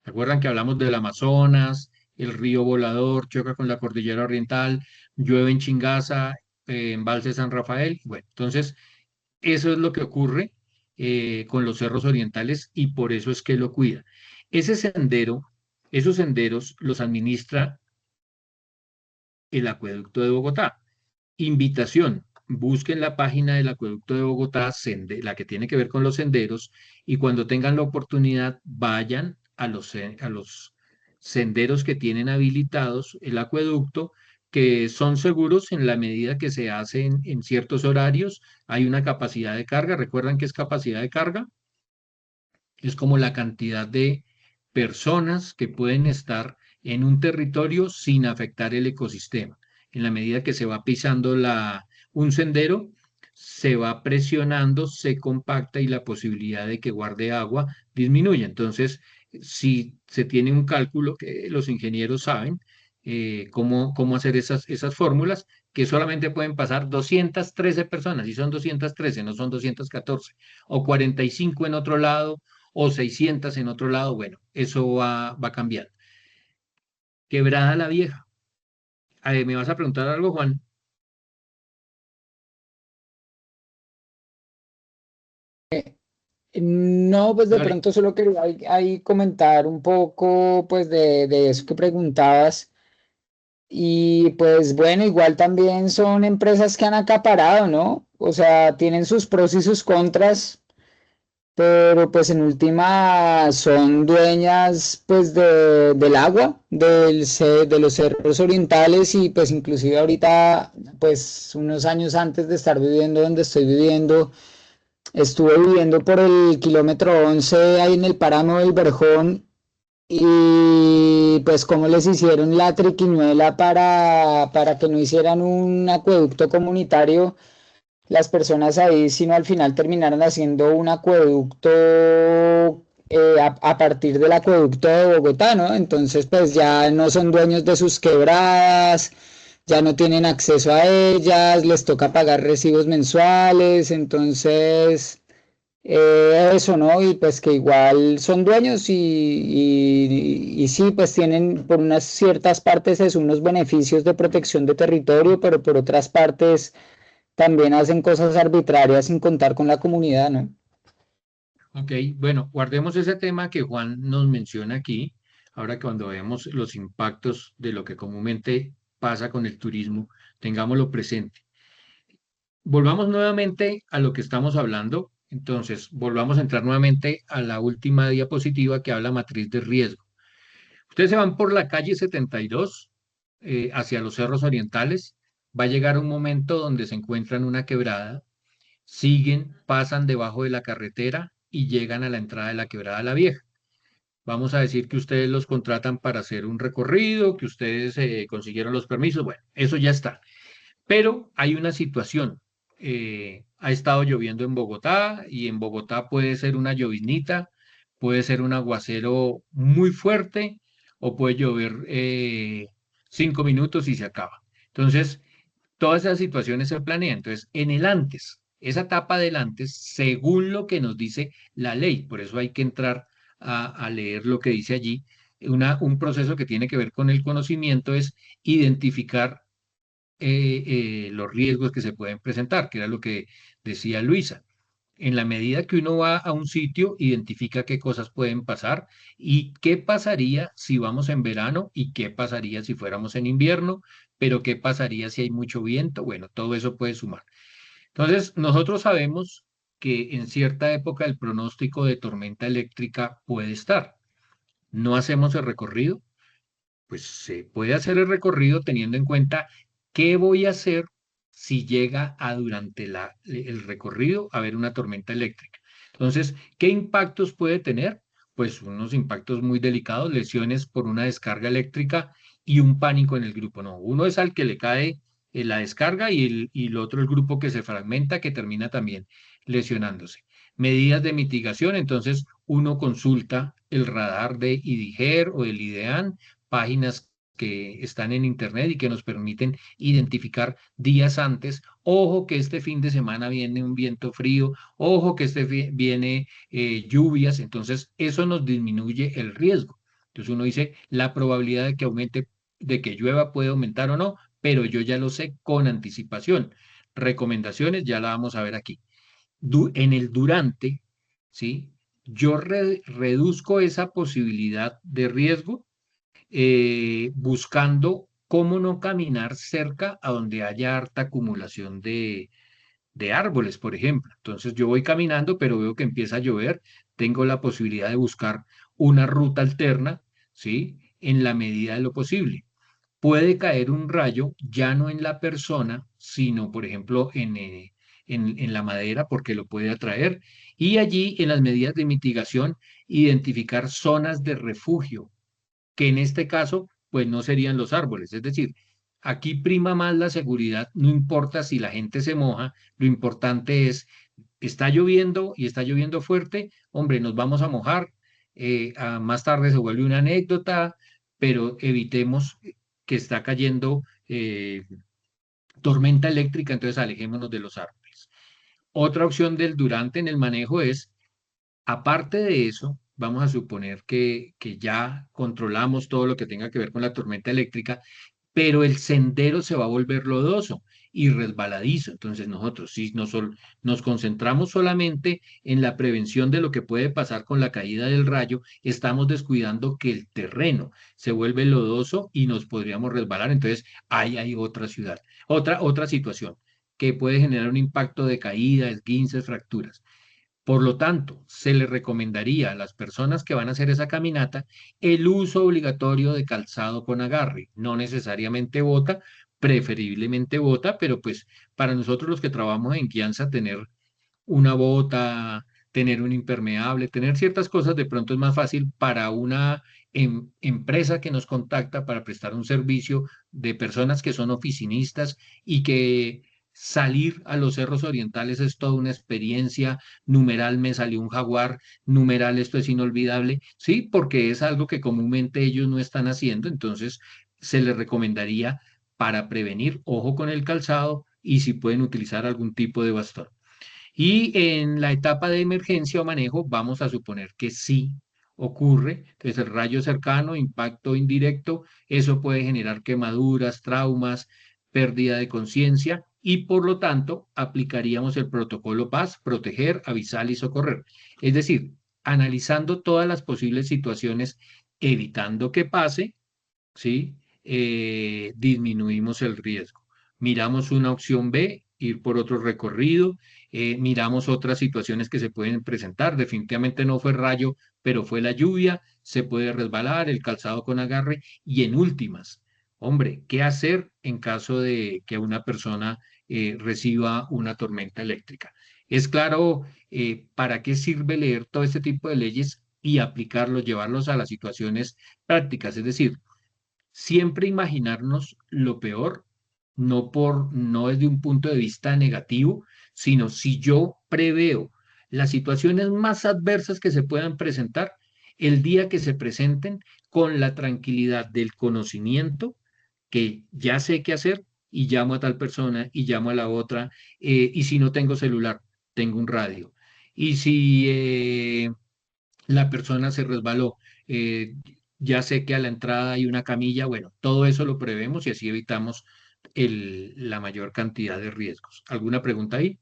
S1: ¿Se acuerdan que hablamos del Amazonas, el río Volador choca con la cordillera oriental, llueve en Chingaza, embalse San Rafael? Bueno, entonces eso es lo que ocurre con los cerros orientales y por eso es que lo cuida. Esos senderos los administra el Acueducto de Bogotá. Invitación, busquen la página del Acueducto de Bogotá, la que tiene que ver con los senderos, y cuando tengan la oportunidad vayan a los senderos que tienen habilitados el acueducto, que son seguros en la medida que se hacen en ciertos horarios. Hay una capacidad de carga. ¿Recuerdan qué es capacidad de carga? Es como la cantidad de personas que pueden estar en un territorio sin afectar el ecosistema. En la medida que se va pisando un sendero, se va presionando, se compacta y la posibilidad de que guarde agua disminuye. Entonces, si se tiene un cálculo que los ingenieros saben cómo hacer esas fórmulas, que solamente pueden pasar 213 personas, y son 213, no son 214, o 45 en otro lado, o 600 en otro lado. Bueno, eso va cambiando. Quebrada la Vieja. ¿Me vas a preguntar algo, Juan?
S8: No, pues de
S1: Dale.
S8: pronto solo quería ahí comentar un poco pues de eso que preguntabas. Y pues bueno, igual también son empresas que han acaparado, ¿no? O sea, tienen sus pros y sus contras, pero pues en última son dueñas pues del agua, de los cerros orientales, y pues inclusive ahorita, pues unos años antes de estar viviendo donde estoy viviendo, estuve viviendo por el kilómetro 11 ahí en el páramo del Verjón, y pues cómo les hicieron la triquiñuela para que no hicieran un acueducto comunitario las personas ahí, sino al final terminaron haciendo un acueducto a partir del acueducto de Bogotá, ¿no? Entonces pues ya no son dueños de sus quebradas, ya no tienen acceso a ellas, les toca pagar recibos mensuales. Entonces eso, ¿no? Y pues que igual son dueños y sí, pues tienen por unas ciertas partes es unos beneficios de protección de territorio, pero por otras partes también hacen cosas arbitrarias sin contar con la comunidad, ¿no?
S1: Ok, bueno, guardemos ese tema que Juan nos menciona aquí. Ahora que cuando vemos los impactos de lo que comúnmente pasa con el turismo, tengámoslo presente. Volvamos nuevamente a lo que estamos hablando. Entonces, volvamos a entrar nuevamente a la última diapositiva que habla matriz de riesgo. Ustedes se van por la calle 72 hacia los cerros orientales. Va a llegar un momento donde se encuentran una quebrada, siguen, pasan debajo de la carretera y llegan a la entrada de la quebrada La Vieja. Vamos a decir que ustedes los contratan para hacer un recorrido, que ustedes consiguieron los permisos. Bueno, eso ya está. Pero hay una situación. Ha estado lloviendo en Bogotá, y en Bogotá puede ser una lloviznita, puede ser un aguacero muy fuerte, o puede llover 5 minutos y se acaba. Entonces, todas esas situaciones se planean. Entonces, en el antes, esa etapa del antes, según lo que nos dice la ley, por eso hay que entrar a leer lo que dice allí, un proceso que tiene que ver con el conocimiento es identificar los riesgos que se pueden presentar, que era lo que decía Luisa. En la medida que uno va a un sitio, identifica qué cosas pueden pasar y qué pasaría si vamos en verano y qué pasaría si fuéramos en invierno, pero qué pasaría si hay mucho viento. Bueno, todo eso puede sumar. Entonces, nosotros sabemos que en cierta época el pronóstico de tormenta eléctrica puede estar. No hacemos el recorrido, pues se puede hacer el recorrido teniendo en cuenta qué voy a hacer si llega a durante el recorrido a haber una tormenta eléctrica. Entonces, ¿qué impactos puede tener? Pues unos impactos muy delicados, lesiones por una descarga eléctrica y un pánico en el grupo. No, uno es al que le cae la descarga y el otro el grupo que se fragmenta, que termina también lesionándose. Medidas de mitigación, entonces uno consulta el radar de IDIGER o del IDEAN, páginas que están en internet y que nos permiten identificar días antes, ojo que este fin de semana viene un viento frío, ojo que viene lluvias, entonces eso nos disminuye el riesgo. Entonces uno dice, la probabilidad de que aumente, de que llueva puede aumentar o no, pero yo ya lo sé con anticipación. Recomendaciones, ya la vamos a ver aquí. En el durante, ¿sí? Yo reduzco esa posibilidad de riesgo buscando cómo no caminar cerca a donde haya harta acumulación de árboles, por ejemplo. Entonces yo voy caminando, pero veo que empieza a llover, tengo la posibilidad de buscar una ruta alterna, ¿sí? En la medida de lo posible. Puede caer un rayo ya no en la persona, sino, por ejemplo, en la madera, porque lo puede atraer. Y allí, en las medidas de mitigación, identificar zonas de refugio, que en este caso, pues no serían los árboles. Es decir, aquí prima más la seguridad, no importa si la gente se moja, lo importante es, está lloviendo y está lloviendo fuerte, hombre, nos vamos a mojar, más tarde se vuelve una anécdota, pero evitemos que está cayendo tormenta eléctrica, entonces alejémonos de los árboles. Otra opción del durante en el manejo es, aparte de eso, vamos a suponer que ya controlamos todo lo que tenga que ver con la tormenta eléctrica, pero el sendero se va a volver lodoso y resbaladizo. Entonces nosotros, si nos concentramos solamente en la prevención de lo que puede pasar con la caída del rayo, estamos descuidando que el terreno se vuelve lodoso y nos podríamos resbalar. Entonces ahí hay otra ciudad, otra situación que puede generar un impacto de caída, esguinces, fracturas. Por lo tanto, se le recomendaría a las personas que van a hacer esa caminata el uso obligatorio de calzado con agarre, no necesariamente bota, preferiblemente bota, pero pues para nosotros los que trabajamos en guianza, tener una bota, tener un impermeable, tener ciertas cosas de pronto es más fácil para una empresa que nos contacta para prestar un servicio de personas que son oficinistas y que salir a los cerros orientales es toda una experiencia. Numeral me salió un jaguar, numeral esto es inolvidable, sí, porque es algo que comúnmente ellos no están haciendo, entonces se les recomendaría para prevenir, ojo con el calzado y si pueden utilizar algún tipo de bastón. Y en la etapa de emergencia o manejo, vamos a suponer que sí ocurre. Entonces, el rayo cercano, impacto indirecto, eso puede generar quemaduras, traumas, pérdida de conciencia y por lo tanto aplicaríamos el protocolo PAS, proteger, avisar y socorrer. Es decir, analizando todas las posibles situaciones, evitando que pase, ¿sí? Disminuimos el riesgo. Miramos una opción B, ir por otro recorrido, miramos otras situaciones que se pueden presentar. Definitivamente no fue rayo, pero fue la lluvia, se puede resbalar, el calzado con agarre y en últimas, hombre, ¿qué hacer en caso de que una persona reciba una tormenta eléctrica? Es claro, ¿para qué sirve leer todo este tipo de leyes y aplicarlos, llevarlos a las situaciones prácticas? Es decir, siempre imaginarnos lo peor, no desde un punto de vista negativo, sino si yo preveo las situaciones más adversas que se puedan presentar, el día que se presenten, con la tranquilidad del conocimiento, que ya sé qué hacer y llamo a tal persona y llamo a la otra, y si no tengo celular, tengo un radio. Y si la persona se resbaló, Ya sé que a la entrada hay una camilla, bueno, todo eso lo prevemos y así evitamos la mayor cantidad de riesgos. ¿Alguna pregunta ahí?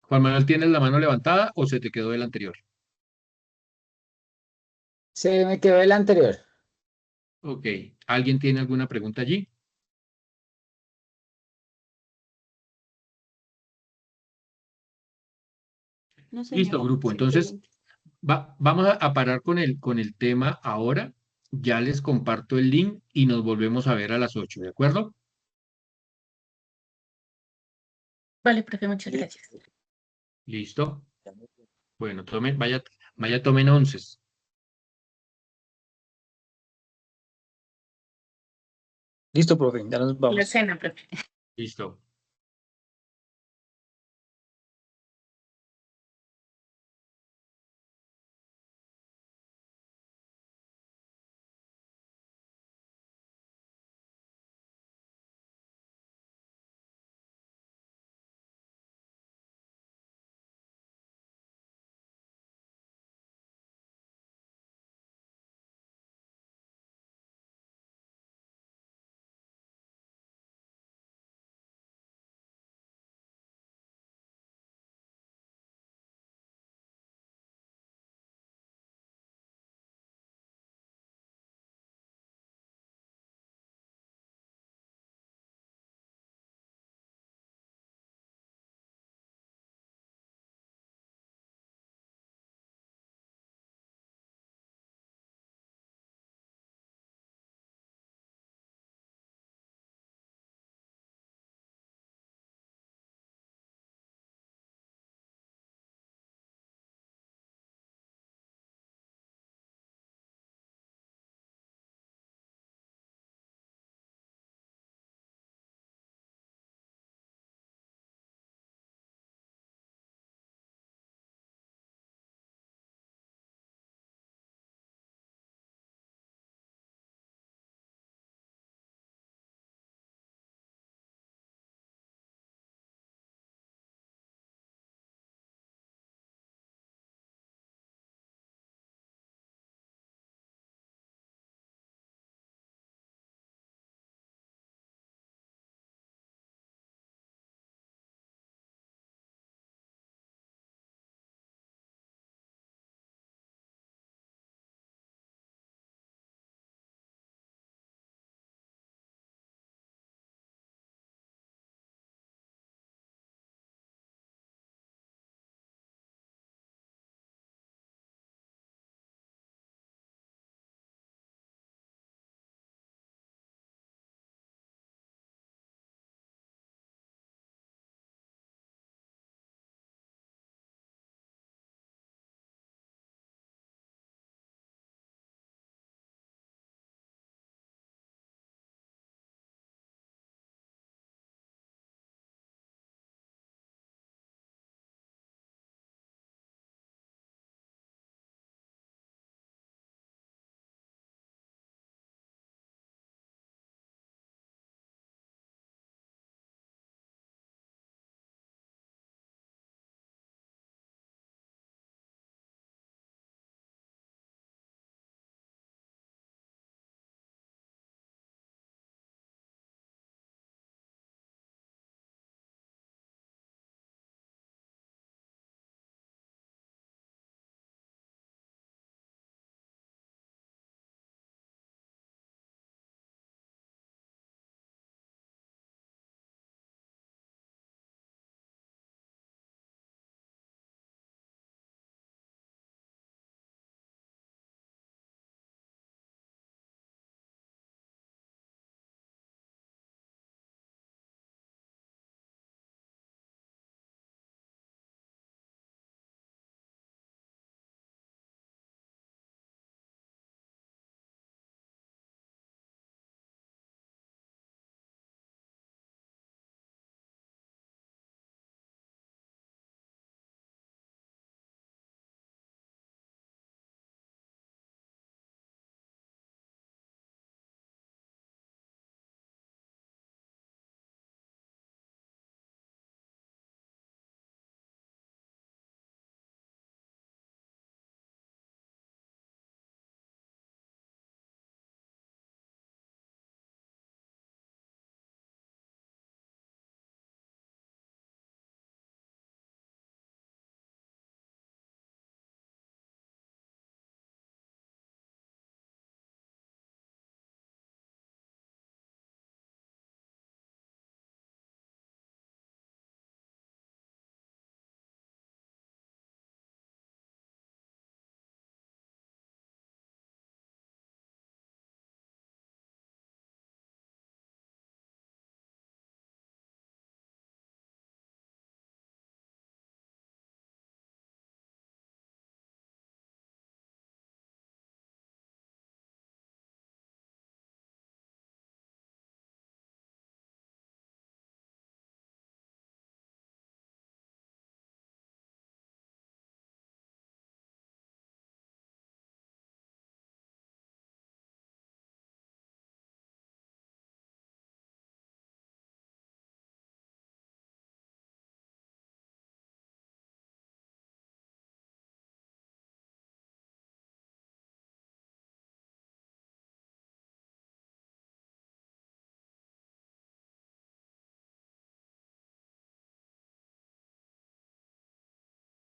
S1: Juan Manuel, ¿tienes la mano levantada o se te quedó del anterior?
S8: Se me quedó el anterior.
S1: Ok, ¿alguien tiene alguna pregunta allí?
S20: No,
S1: Listo,
S20: señor.
S1: grupo. Entonces,
S20: Simplemente.
S1: vamos a parar con el tema ahora. Ya les comparto el link y nos volvemos a ver a las 8, ¿de acuerdo?
S9: Vale, profe, muchas gracias.
S1: ¿Listo? Bueno, tomen onces.
S5: Listo, profe, ya nos
S9: La
S5: vamos.
S9: cena, profe.
S1: Listo.